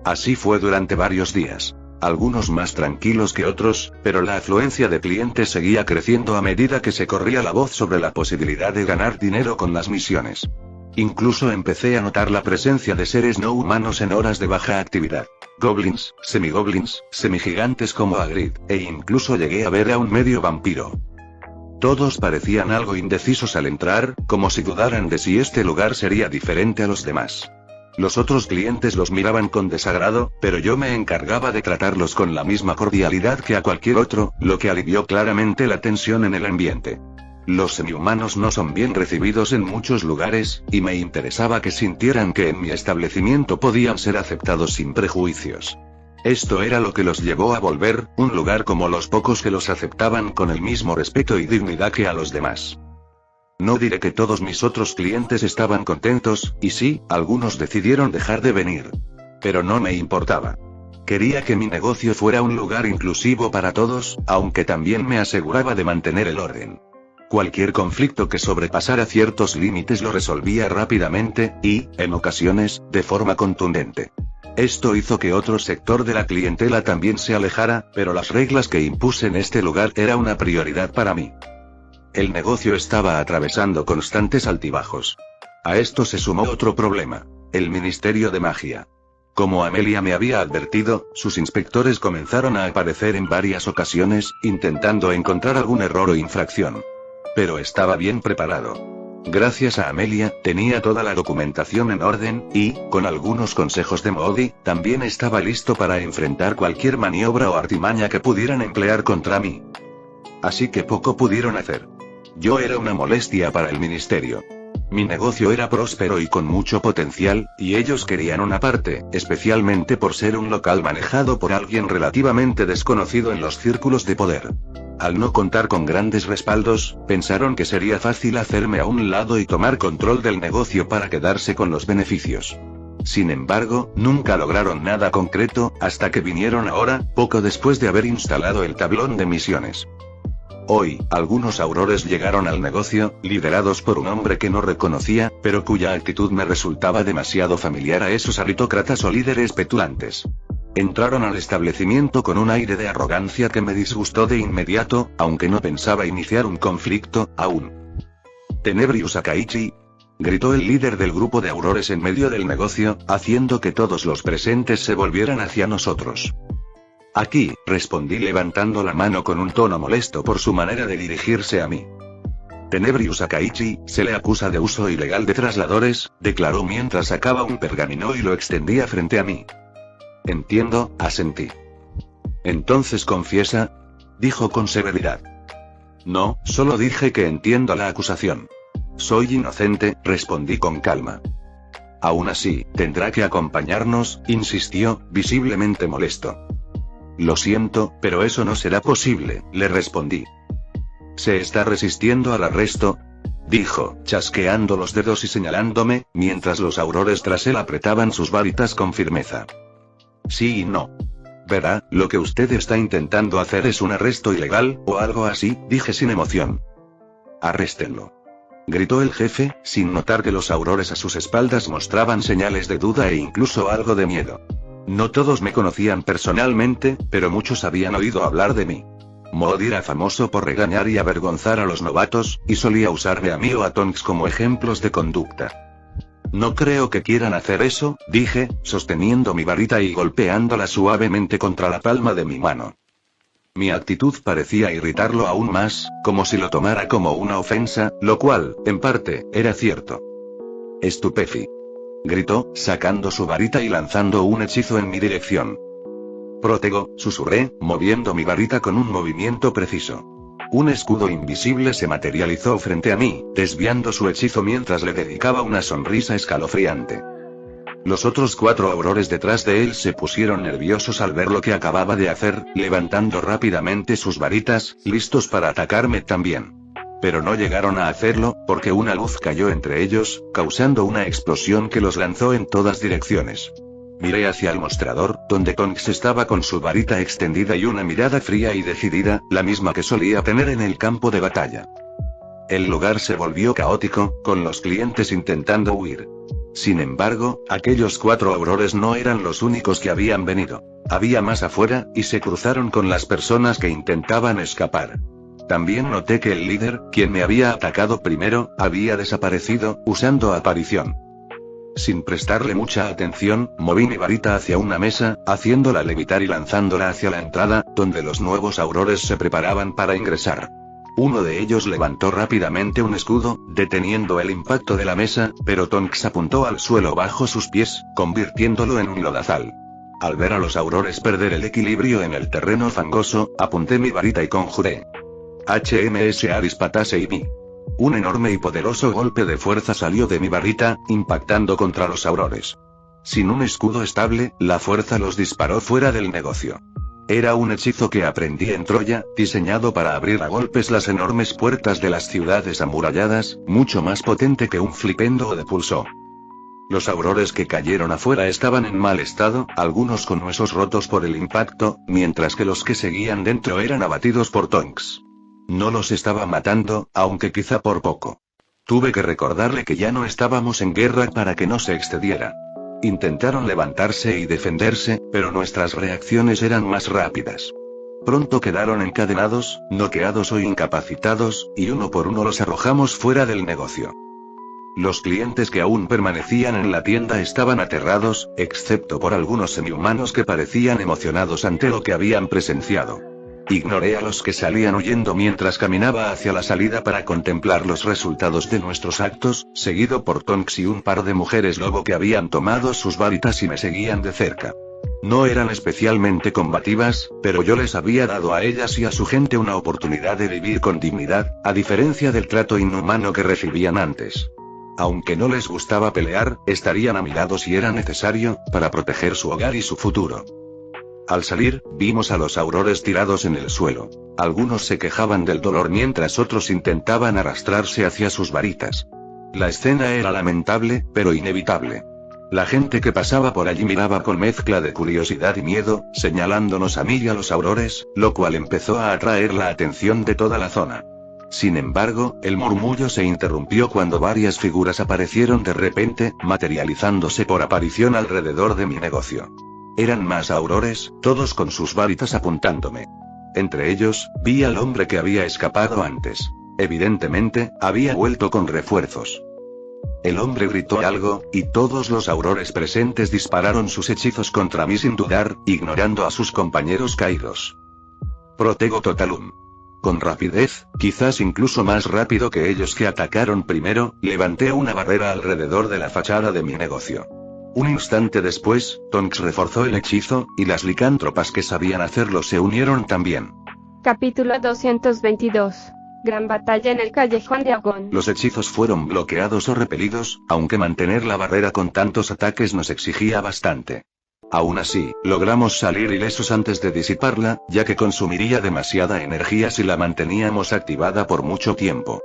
Así fue durante varios días. Algunos más tranquilos que otros, pero la afluencia de clientes seguía creciendo a medida que se corría la voz sobre la posibilidad de ganar dinero con las misiones. Incluso empecé a notar la presencia de seres no humanos en horas de baja actividad. Goblins, semigoblins, semigigantes como Hagrid, e incluso llegué a ver a un medio vampiro. Todos parecían algo indecisos al entrar, como si dudaran de si este lugar sería diferente a los demás. Los otros clientes los miraban con desagrado, pero yo me encargaba de tratarlos con la misma cordialidad que a cualquier otro, lo que alivió claramente la tensión en el ambiente. Los semihumanos no son bien recibidos en muchos lugares, y me interesaba que sintieran que en mi establecimiento podían ser aceptados sin prejuicios. Esto era lo que los llevó a volver un lugar como los pocos que los aceptaban con el mismo respeto y dignidad que a los demás. No diré que todos mis otros clientes estaban contentos, y sí, algunos decidieron dejar de venir. Pero no me importaba. Quería que mi negocio fuera un lugar inclusivo para todos, aunque también me aseguraba de mantener el orden. Cualquier conflicto que sobrepasara ciertos límites lo resolvía rápidamente, y, en ocasiones, de forma contundente. Esto hizo que otro sector de la clientela también se alejara, pero las reglas que impuse en este lugar era una prioridad para mí. El negocio estaba atravesando constantes altibajos. A esto se sumó otro problema: el Ministerio de Magia. Como Amelia me había advertido, sus inspectores comenzaron a aparecer en varias ocasiones, intentando encontrar algún error o infracción. Pero estaba bien preparado. Gracias a Amelia, tenía toda la documentación en orden, y, con algunos consejos de Moody, también estaba listo para enfrentar cualquier maniobra o artimaña que pudieran emplear contra mí. Así que poco pudieron hacer. Yo era una molestia para el ministerio. Mi negocio era próspero y con mucho potencial, y ellos querían una parte, especialmente por ser un local manejado por alguien relativamente desconocido en los círculos de poder. Al no contar con grandes respaldos, pensaron que sería fácil hacerme a un lado y tomar control del negocio para quedarse con los beneficios. Sin embargo, nunca lograron nada concreto, hasta que vinieron ahora, poco después de haber instalado el tablón de misiones. Hoy, algunos aurores llegaron al negocio, liderados por un hombre que no reconocía, pero cuya actitud me resultaba demasiado familiar a esos aristócratas o líderes petulantes. Entraron al establecimiento con un aire de arrogancia que me disgustó de inmediato, aunque no pensaba iniciar un conflicto, aún. «Tenebrius Akaichi», gritó el líder del grupo de aurores en medio del negocio, haciendo que todos los presentes se volvieran hacia nosotros. «Aquí», respondí levantando la mano con un tono molesto por su manera de dirigirse a mí. «Tenebrius Akaichi, se le acusa de uso ilegal de trasladores», declaró mientras sacaba un pergamino y lo extendía frente a mí. «Entiendo», asentí. «Entonces confiesa», dijo con severidad. «No, solo dije que entiendo la acusación». Soy inocente, respondí con calma. Aún así, tendrá que acompañarnos, insistió, visiblemente molesto. Lo siento, pero eso no será posible, le respondí. ¿Se está resistiendo al arresto?, dijo, chasqueando los dedos y señalándome, mientras los aurores tras él apretaban sus varitas con firmeza. Sí y no. Verá, lo que usted está intentando hacer es un arresto ilegal, o algo así, dije sin emoción. Arréstenlo, gritó el jefe, sin notar que los aurores a sus espaldas mostraban señales de duda e incluso algo de miedo. No todos me conocían personalmente, pero muchos habían oído hablar de mí. Maud era famoso por regañar y avergonzar a los novatos, y solía usarme a mí o a Tonks como ejemplos de conducta. No creo que quieran hacer eso, dije, sosteniendo mi varita y golpeándola suavemente contra la palma de mi mano. Mi actitud parecía irritarlo aún más, como si lo tomara como una ofensa, lo cual, en parte, era cierto. Estupefi, gritó, sacando su varita y lanzando un hechizo en mi dirección. Protego, susurré, moviendo mi varita con un movimiento preciso. Un escudo invisible se materializó frente a mí, desviando su hechizo mientras le dedicaba una sonrisa escalofriante. Los otros 4 aurores detrás de él se pusieron nerviosos al ver lo que acababa de hacer, levantando rápidamente sus varitas, listos para atacarme también. Pero no llegaron a hacerlo, porque una luz cayó entre ellos, causando una explosión que los lanzó en todas direcciones. Miré hacia el mostrador, donde Tonks estaba con su varita extendida y una mirada fría y decidida, la misma que solía tener en el campo de batalla. El lugar se volvió caótico, con los clientes intentando huir. Sin embargo, aquellos 4 aurores no eran los únicos que habían venido. Había más afuera, y se cruzaron con las personas que intentaban escapar. También noté que el líder, quien me había atacado primero, había desaparecido, usando aparición. Sin prestarle mucha atención, moví mi varita hacia una mesa, haciéndola levitar y lanzándola hacia la entrada, donde los nuevos aurores se preparaban para ingresar. Uno de ellos levantó rápidamente un escudo, deteniendo el impacto de la mesa, pero Tonks apuntó al suelo bajo sus pies, convirtiéndolo en un lodazal. Al ver a los aurores perder el equilibrio en el terreno fangoso, apunté mi varita y conjuré. HMS Aris Patasei. Un enorme y poderoso golpe de fuerza salió de mi varita, impactando contra los aurores. Sin un escudo estable, la fuerza los disparó fuera del negocio. Era un hechizo que aprendí en Troya, diseñado para abrir a golpes las enormes puertas de las ciudades amuralladas, mucho más potente que un flipendo de pulso. Los aurores que cayeron afuera estaban en mal estado, algunos con huesos rotos por el impacto, mientras que los que seguían dentro eran abatidos por Tonks. No los estaba matando, aunque quizá por poco. Tuve que recordarle que ya no estábamos en guerra para que no se excediera. Intentaron levantarse y defenderse, pero nuestras reacciones eran más rápidas. Pronto quedaron encadenados, noqueados o incapacitados, y uno por uno los arrojamos fuera del negocio. Los clientes que aún permanecían en la tienda estaban aterrados, excepto por algunos semihumanos que parecían emocionados ante lo que habían presenciado. Ignoré a los que salían huyendo mientras caminaba hacia la salida para contemplar los resultados de nuestros actos, seguido por Tonks y un par de mujeres lobo que habían tomado sus varitas y me seguían de cerca. No eran especialmente combativas, pero yo les había dado a ellas y a su gente una oportunidad de vivir con dignidad, a diferencia del trato inhumano que recibían antes. Aunque no les gustaba pelear, estarían a mi lado si era necesario, para proteger su hogar y su futuro. Al salir, vimos a los aurores tirados en el suelo. Algunos se quejaban del dolor mientras otros intentaban arrastrarse hacia sus varitas. La escena era lamentable, pero inevitable. La gente que pasaba por allí miraba con mezcla de curiosidad y miedo, señalándonos a mí y a los aurores, lo cual empezó a atraer la atención de toda la zona. Sin embargo, el murmullo se interrumpió cuando varias figuras aparecieron de repente, materializándose por aparición alrededor de mi negocio. Eran más aurores, todos con sus varitas apuntándome. Entre ellos, vi al hombre que había escapado antes. Evidentemente, había vuelto con refuerzos. El hombre gritó algo, y todos los aurores presentes dispararon sus hechizos contra mí sin dudar, ignorando a sus compañeros caídos. Protego totalum. Con rapidez, quizás incluso más rápido que ellos que atacaron primero, levanté una barrera alrededor de la fachada de mi negocio. Un instante después, Tonks reforzó el hechizo, y las licántropas que sabían hacerlo se unieron también. Capítulo 222. Gran batalla en el callejón de Agón. Los hechizos fueron bloqueados o repelidos, aunque mantener la barrera con tantos ataques nos exigía bastante. Aún así, logramos salir ilesos antes de disiparla, ya que consumiría demasiada energía si la manteníamos activada por mucho tiempo.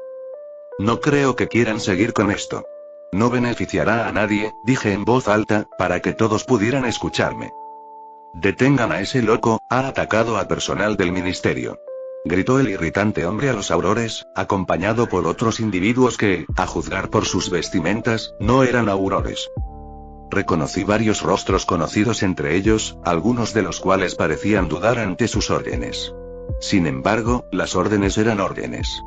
No creo que quieran seguir con esto. No beneficiará a nadie, dije en voz alta, para que todos pudieran escucharme. Detengan a ese loco, ha atacado a personal del ministerio. Gritó el irritante hombre a los aurores, acompañado por otros individuos que, a juzgar por sus vestimentas, no eran aurores. Reconocí varios rostros conocidos entre ellos, algunos de los cuales parecían dudar ante sus órdenes. Sin embargo, las órdenes eran órdenes.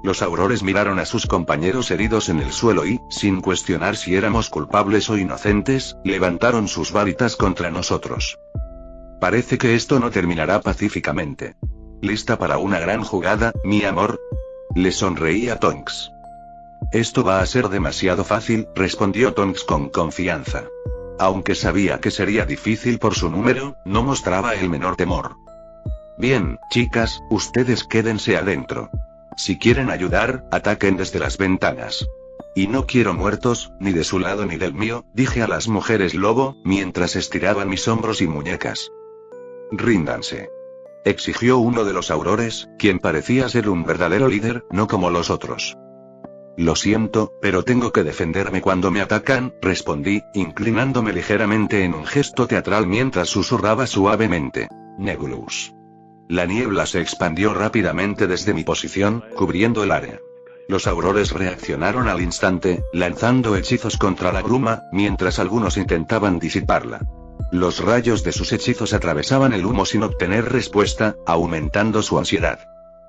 Los aurores miraron a sus compañeros heridos en el suelo y, sin cuestionar si éramos culpables o inocentes, levantaron sus varitas contra nosotros. Parece que esto no terminará pacíficamente. ¿Lista para una gran jugada, mi amor? Le sonreí a Tonks. Esto va a ser demasiado fácil, respondió Tonks con confianza. Aunque sabía que sería difícil por su número, no mostraba el menor temor. Bien, chicas, ustedes quédense adentro. Si quieren ayudar, ataquen desde las ventanas. Y no quiero muertos, ni de su lado ni del mío, dije a las mujeres lobo, mientras estiraban mis hombros y muñecas. Ríndanse. Exigió uno de los aurores, quien parecía ser un verdadero líder, no como los otros. Lo siento, pero tengo que defenderme cuando me atacan, respondí, inclinándome ligeramente en un gesto teatral mientras susurraba suavemente. Nebulous. La niebla se expandió rápidamente desde mi posición, cubriendo el área. Los aurores reaccionaron al instante, lanzando hechizos contra la bruma, mientras algunos intentaban disiparla. Los rayos de sus hechizos atravesaban el humo sin obtener respuesta, aumentando su ansiedad.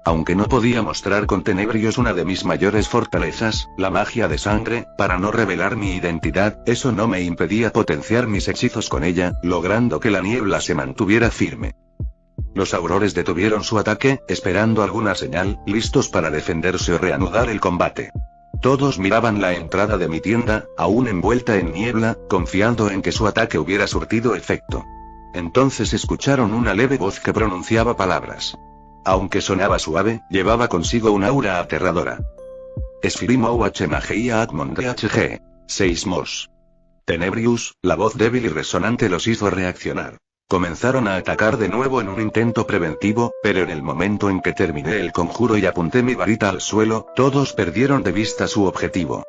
Aunque no podía mostrar con Tenebrios una de mis mayores fortalezas, la magia de sangre, para no revelar mi identidad, eso no me impedía potenciar mis hechizos con ella, logrando que la niebla se mantuviera firme. Los aurores detuvieron su ataque, esperando alguna señal, listos para defenderse o reanudar el combate. Todos miraban la entrada de mi tienda, aún envuelta en niebla, confiando en que su ataque hubiera surtido efecto. Entonces escucharon una leve voz que pronunciaba palabras. Aunque sonaba suave, llevaba consigo un aura aterradora. Esfirimou hmagia atmon dhg. 6 mos. Tenebrius, la voz débil y resonante los hizo reaccionar. Comenzaron a atacar de nuevo en un intento preventivo, pero en el momento en que terminé el conjuro y apunté mi varita al suelo, todos perdieron de vista su objetivo.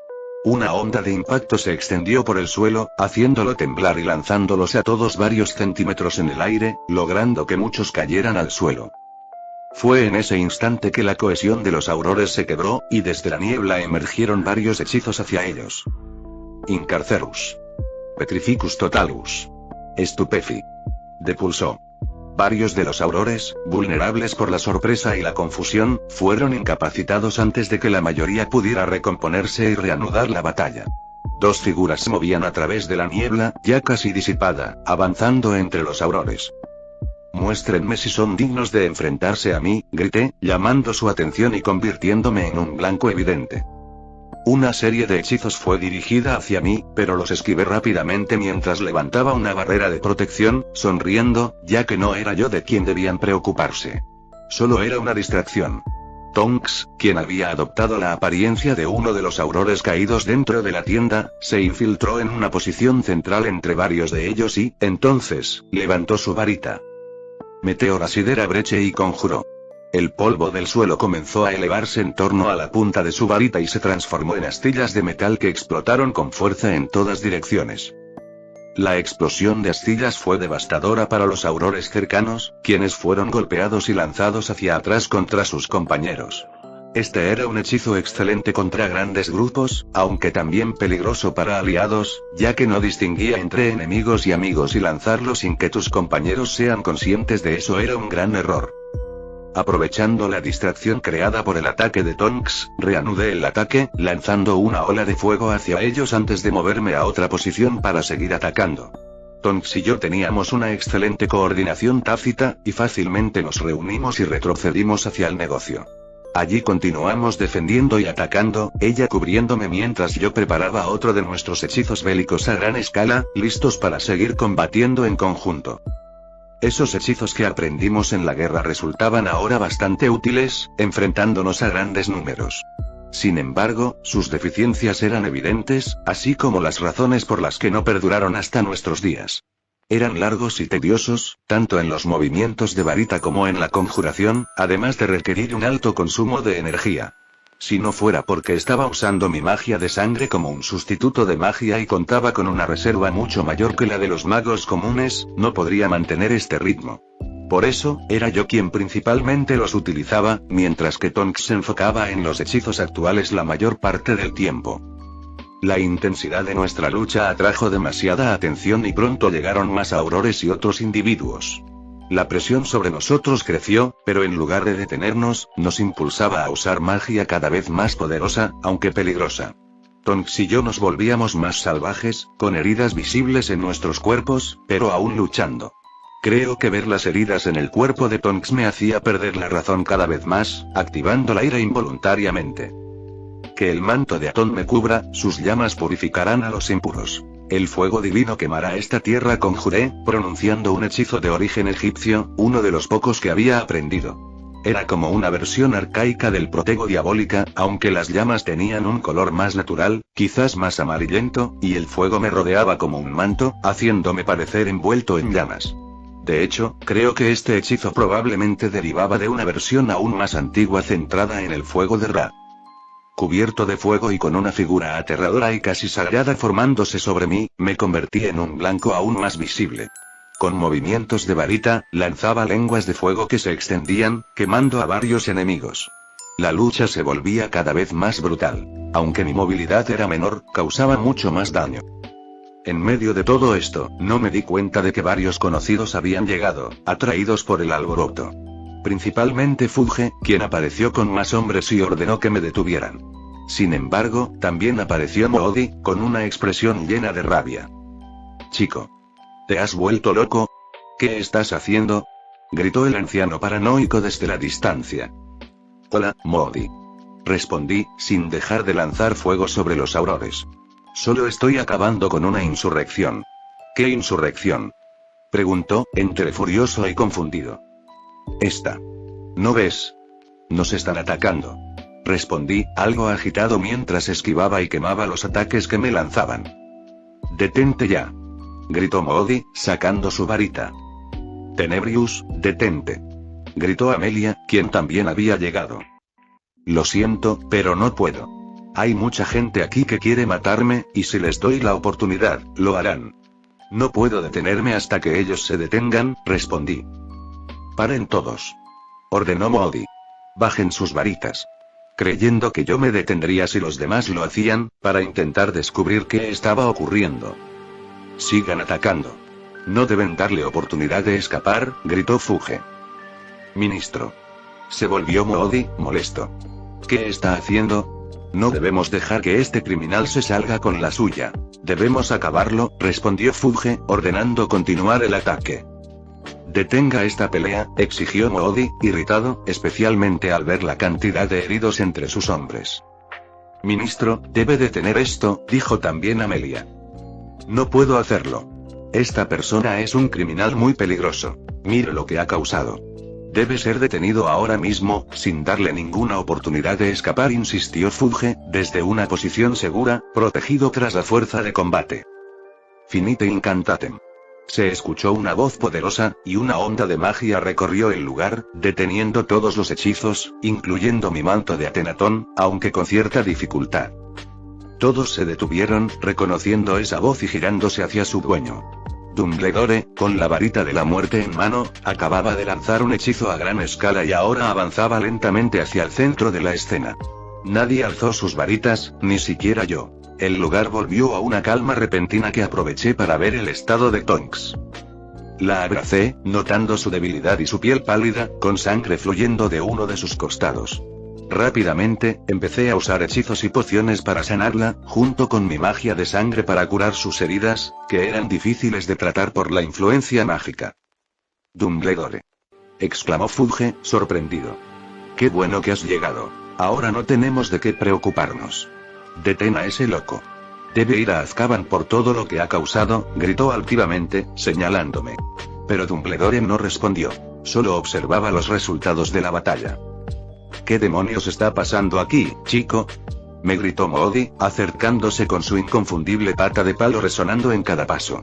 Una onda de impacto se extendió por el suelo, haciéndolo temblar y lanzándolos a todos varios centímetros en el aire, logrando que muchos cayeran al suelo. Fue en ese instante que la cohesión de los aurores se quebró, y desde la niebla emergieron varios hechizos hacia ellos. Incarcerus. Petrificus totalus. Stupefi. Depulsó. Varios de los aurores, vulnerables por la sorpresa y la confusión, fueron incapacitados antes de que la mayoría pudiera recomponerse y reanudar la batalla. Dos figuras se movían a través de la niebla, ya casi disipada, avanzando entre los aurores. Muéstrenme si son dignos de enfrentarse a mí, grité, llamando su atención y convirtiéndome en un blanco evidente. Una serie de hechizos fue dirigida hacia mí, pero los esquivé rápidamente mientras levantaba una barrera de protección, sonriendo, ya que no era yo de quien debían preocuparse. Solo era una distracción. Tonks, quien había adoptado la apariencia de uno de los aurores caídos dentro de la tienda, se infiltró en una posición central entre varios de ellos y, entonces, levantó su varita. Meteora Sidera Breche y conjuró. El polvo del suelo comenzó a elevarse en torno a la punta de su varita y se transformó en astillas de metal que explotaron con fuerza en todas direcciones. La explosión de astillas fue devastadora para los aurores cercanos, quienes fueron golpeados y lanzados hacia atrás contra sus compañeros. Este era un hechizo excelente contra grandes grupos, aunque también peligroso para aliados, ya que no distinguía entre enemigos y amigos y lanzarlo sin que tus compañeros sean conscientes de eso era un gran error. Aprovechando la distracción creada por el ataque de Tonks, reanudé el ataque, lanzando una ola de fuego hacia ellos antes de moverme a otra posición para seguir atacando. Tonks y yo teníamos una excelente coordinación tácita, y fácilmente nos reunimos y retrocedimos hacia el negocio. Allí continuamos defendiendo y atacando, ella cubriéndome mientras yo preparaba otro de nuestros hechizos bélicos a gran escala, listos para seguir combatiendo en conjunto. Esos hechizos que aprendimos en la guerra resultaban ahora bastante útiles, enfrentándonos a grandes números. Sin embargo, sus deficiencias eran evidentes, así como las razones por las que no perduraron hasta nuestros días. Eran largos y tediosos, tanto en los movimientos de varita como en la conjuración, además de requerir un alto consumo de energía. Si no fuera porque estaba usando mi magia de sangre como un sustituto de magia y contaba con una reserva mucho mayor que la de los magos comunes, no podría mantener este ritmo. Por eso, era yo quien principalmente los utilizaba, mientras que Tonks se enfocaba en los hechizos actuales la mayor parte del tiempo. La intensidad de nuestra lucha atrajo demasiada atención y pronto llegaron más aurores y otros individuos. La presión sobre nosotros creció, pero en lugar de detenernos, nos impulsaba a usar magia cada vez más poderosa, aunque peligrosa. Tonks y yo nos volvíamos más salvajes, con heridas visibles en nuestros cuerpos, pero aún luchando. Creo que ver las heridas en el cuerpo de Tonks me hacía perder la razón cada vez más, activando la ira involuntariamente. Que el manto de Atón me cubra, sus llamas purificarán a los impuros. El fuego divino quemará esta tierra, conjuré, pronunciando un hechizo de origen egipcio, uno de los pocos que había aprendido. Era como una versión arcaica del protego diabólica, aunque las llamas tenían un color más natural, quizás más amarillento, y el fuego me rodeaba como un manto, haciéndome parecer envuelto en llamas. De hecho, creo que este hechizo probablemente derivaba de una versión aún más antigua centrada en el fuego de Ra. Cubierto de fuego y con una figura aterradora y casi sagrada formándose sobre mí, me convertí en un blanco aún más visible. Con movimientos de varita, lanzaba lenguas de fuego que se extendían, quemando a varios enemigos. La lucha se volvía cada vez más brutal. Aunque mi movilidad era menor, causaba mucho más daño. En medio de todo esto, no me di cuenta de que varios conocidos habían llegado, atraídos por el alboroto. Principalmente Fulge, quien apareció con más hombres y ordenó que me detuvieran. Sin embargo, también apareció Moody, con una expresión llena de rabia. «Chico. ¿Te has vuelto loco? ¿Qué estás haciendo?», gritó el anciano paranoico desde la distancia. «Hola, Moody», respondí, sin dejar de lanzar fuego sobre los aurores. «Solo estoy acabando con una insurrección». «¿Qué insurrección?», preguntó, entre furioso y confundido. «Esta. ¿No ves? Nos están atacando», respondí, algo agitado mientras esquivaba y quemaba los ataques que me lanzaban. «Detente ya», gritó Moody, sacando su varita. «Tenebrius, detente», gritó Amelia, quien también había llegado. «Lo siento, pero no puedo. Hay mucha gente aquí que quiere matarme, y si les doy la oportunidad, lo harán. No puedo detenerme hasta que ellos se detengan», respondí. «Paren todos», ordenó Moody. «Bajen sus varitas». Creyendo que yo me detendría si los demás lo hacían, para intentar descubrir qué estaba ocurriendo. «Sigan atacando. No deben darle oportunidad de escapar», gritó Fuge. «Ministro». Se volvió Moody, molesto. «¿Qué está haciendo? No debemos dejar que este criminal se salga con la suya. Debemos acabarlo», respondió Fuge, ordenando continuar el ataque. «Detenga esta pelea», exigió Moody, irritado, especialmente al ver la cantidad de heridos entre sus hombres. «Ministro, debe detener esto», dijo también Amelia. «No puedo hacerlo. Esta persona es un criminal muy peligroso. Mire lo que ha causado. Debe ser detenido ahora mismo, sin darle ninguna oportunidad de escapar», insistió Fuge, desde una posición segura, protegido tras la fuerza de combate. «Finite incantatem». Se escuchó una voz poderosa, y una onda de magia recorrió el lugar, deteniendo todos los hechizos, incluyendo mi manto de Atenatón, aunque con cierta dificultad. Todos se detuvieron, reconociendo esa voz y girándose hacia su dueño. Dumbledore, con la varita de la muerte en mano, acababa de lanzar un hechizo a gran escala y ahora avanzaba lentamente hacia el centro de la escena. Nadie alzó sus varitas, ni siquiera yo. El lugar volvió a una calma repentina que aproveché para ver el estado de Tonks. La abracé, notando su debilidad y su piel pálida, con sangre fluyendo de uno de sus costados. Rápidamente, empecé a usar hechizos y pociones para sanarla, junto con mi magia de sangre para curar sus heridas, que eran difíciles de tratar por la influencia mágica. «Dumbledore», exclamó Fuge, sorprendido. «Qué bueno que has llegado. Ahora no tenemos de qué preocuparnos. Detén a ese loco. Debe ir a Azkaban por todo lo que ha causado», gritó altivamente, señalándome. Pero Dumbledore no respondió. Solo observaba los resultados de la batalla. ¿Qué demonios está pasando aquí, chico? Me gritó Moody, acercándose con su inconfundible pata de palo resonando en cada paso.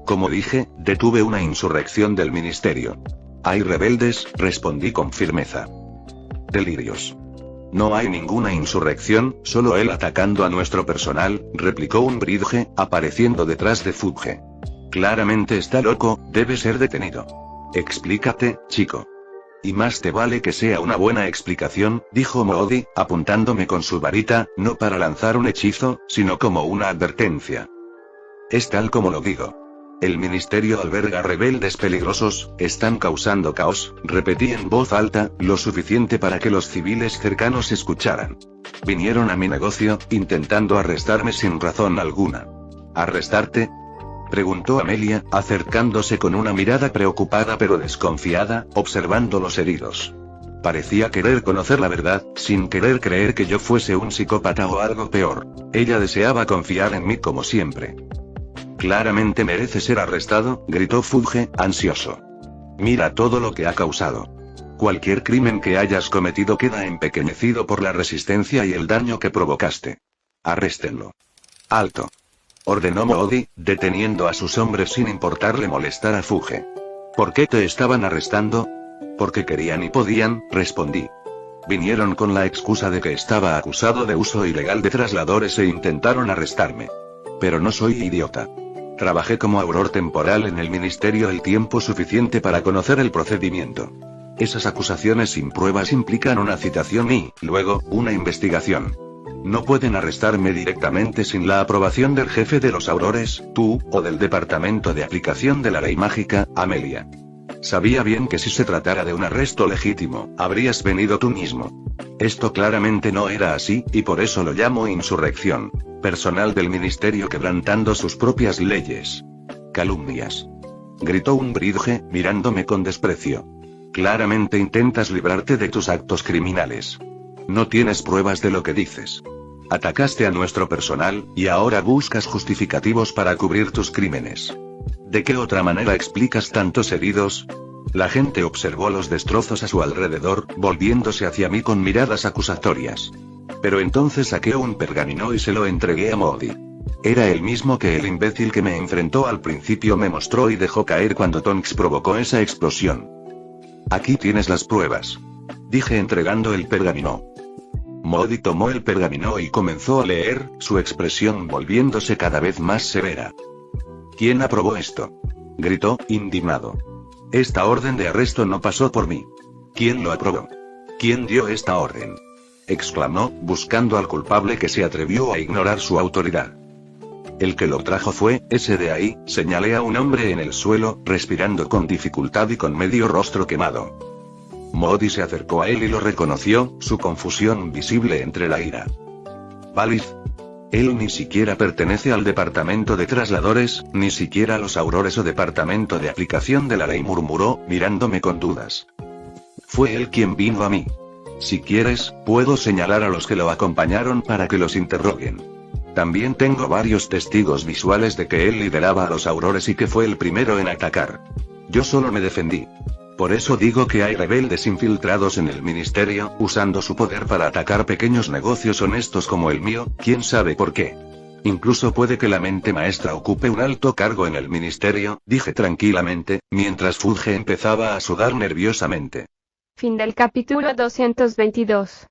Como dije, detuve una insurrección del ministerio. Hay rebeldes, respondí con firmeza. Delirios. No hay ninguna insurrección, solo él atacando a nuestro personal, replicó Umbridge, apareciendo detrás de Fudge. Claramente está loco, debe ser detenido. Explícate, chico. Y más te vale que sea una buena explicación, dijo Moody, apuntándome con su varita, no para lanzar un hechizo, sino como una advertencia. Es tal como lo digo. El ministerio alberga rebeldes peligrosos, están causando caos, repetí en voz alta, lo suficiente para que los civiles cercanos escucharan. Vinieron a mi negocio, intentando arrestarme sin razón alguna. ¿Arrestarte?, preguntó Amelia, acercándose con una mirada preocupada pero desconfiada, observando los heridos. Parecía querer conocer la verdad, sin querer creer que yo fuese un psicópata o algo peor. Ella deseaba confiar en mí como siempre. Claramente merece ser arrestado, gritó Fudge, ansioso. Mira todo lo que ha causado. Cualquier crimen que hayas cometido queda empequeñecido por la resistencia y el daño que provocaste. Arréstenlo. Alto. Ordenó Moody, deteniendo a sus hombres sin importarle molestar a Fudge. ¿Por qué te estaban arrestando? Porque querían y podían, respondí. Vinieron con la excusa de que estaba acusado de uso ilegal de trasladores e intentaron arrestarme. Pero no soy idiota. Trabajé como auror temporal en el ministerio el tiempo suficiente para conocer el procedimiento. Esas acusaciones sin pruebas implican una citación y, luego, una investigación. No pueden arrestarme directamente sin la aprobación del jefe de los aurores, tú, o del departamento de aplicación de la ley mágica, Amelia. Sabía bien que si se tratara de un arresto legítimo, habrías venido tú mismo. Esto claramente no era así, y por eso lo llamo insurrección. Personal del ministerio quebrantando sus propias leyes. Calumnias. Gritó Umbridge, mirándome con desprecio. Claramente intentas librarte de tus actos criminales. No tienes pruebas de lo que dices. Atacaste a nuestro personal, y ahora buscas justificativos para cubrir tus crímenes. ¿De qué otra manera explicas tantos heridos? La gente observó los destrozos a su alrededor, volviéndose hacia mí con miradas acusatorias. Pero entonces saqué un pergamino y se lo entregué a Moody. Era el mismo que el imbécil que me enfrentó al principio me mostró y dejó caer cuando Tonks provocó esa explosión. Aquí tienes las pruebas. Dije entregando el pergamino. Moody tomó el pergamino y comenzó a leer, su expresión volviéndose cada vez más severa. ¿Quién aprobó esto?, gritó, indignado. Esta orden de arresto no pasó por mí. ¿Quién lo aprobó? ¿Quién dio esta orden?, exclamó, buscando al culpable que se atrevió a ignorar su autoridad. El que lo trajo fue, ese de ahí, señalé a un hombre en el suelo, respirando con dificultad y con medio rostro quemado. Moody se acercó a él y lo reconoció, su confusión visible entre la ira. Valid. Él ni siquiera pertenece al departamento de trasladores, ni siquiera a los aurores o departamento de aplicación de la ley, murmuró, mirándome con dudas. Fue él quien vino a mí. Si quieres, puedo señalar a los que lo acompañaron para que los interroguen. También tengo varios testigos visuales de que él lideraba a los aurores y que fue el primero en atacar. Yo solo me defendí. Por eso digo que hay rebeldes infiltrados en el ministerio, usando su poder para atacar pequeños negocios honestos como el mío, quién sabe por qué. Incluso puede que la mente maestra ocupe un alto cargo en el ministerio, dije tranquilamente, mientras Fudge empezaba a sudar nerviosamente. Fin del capítulo 222.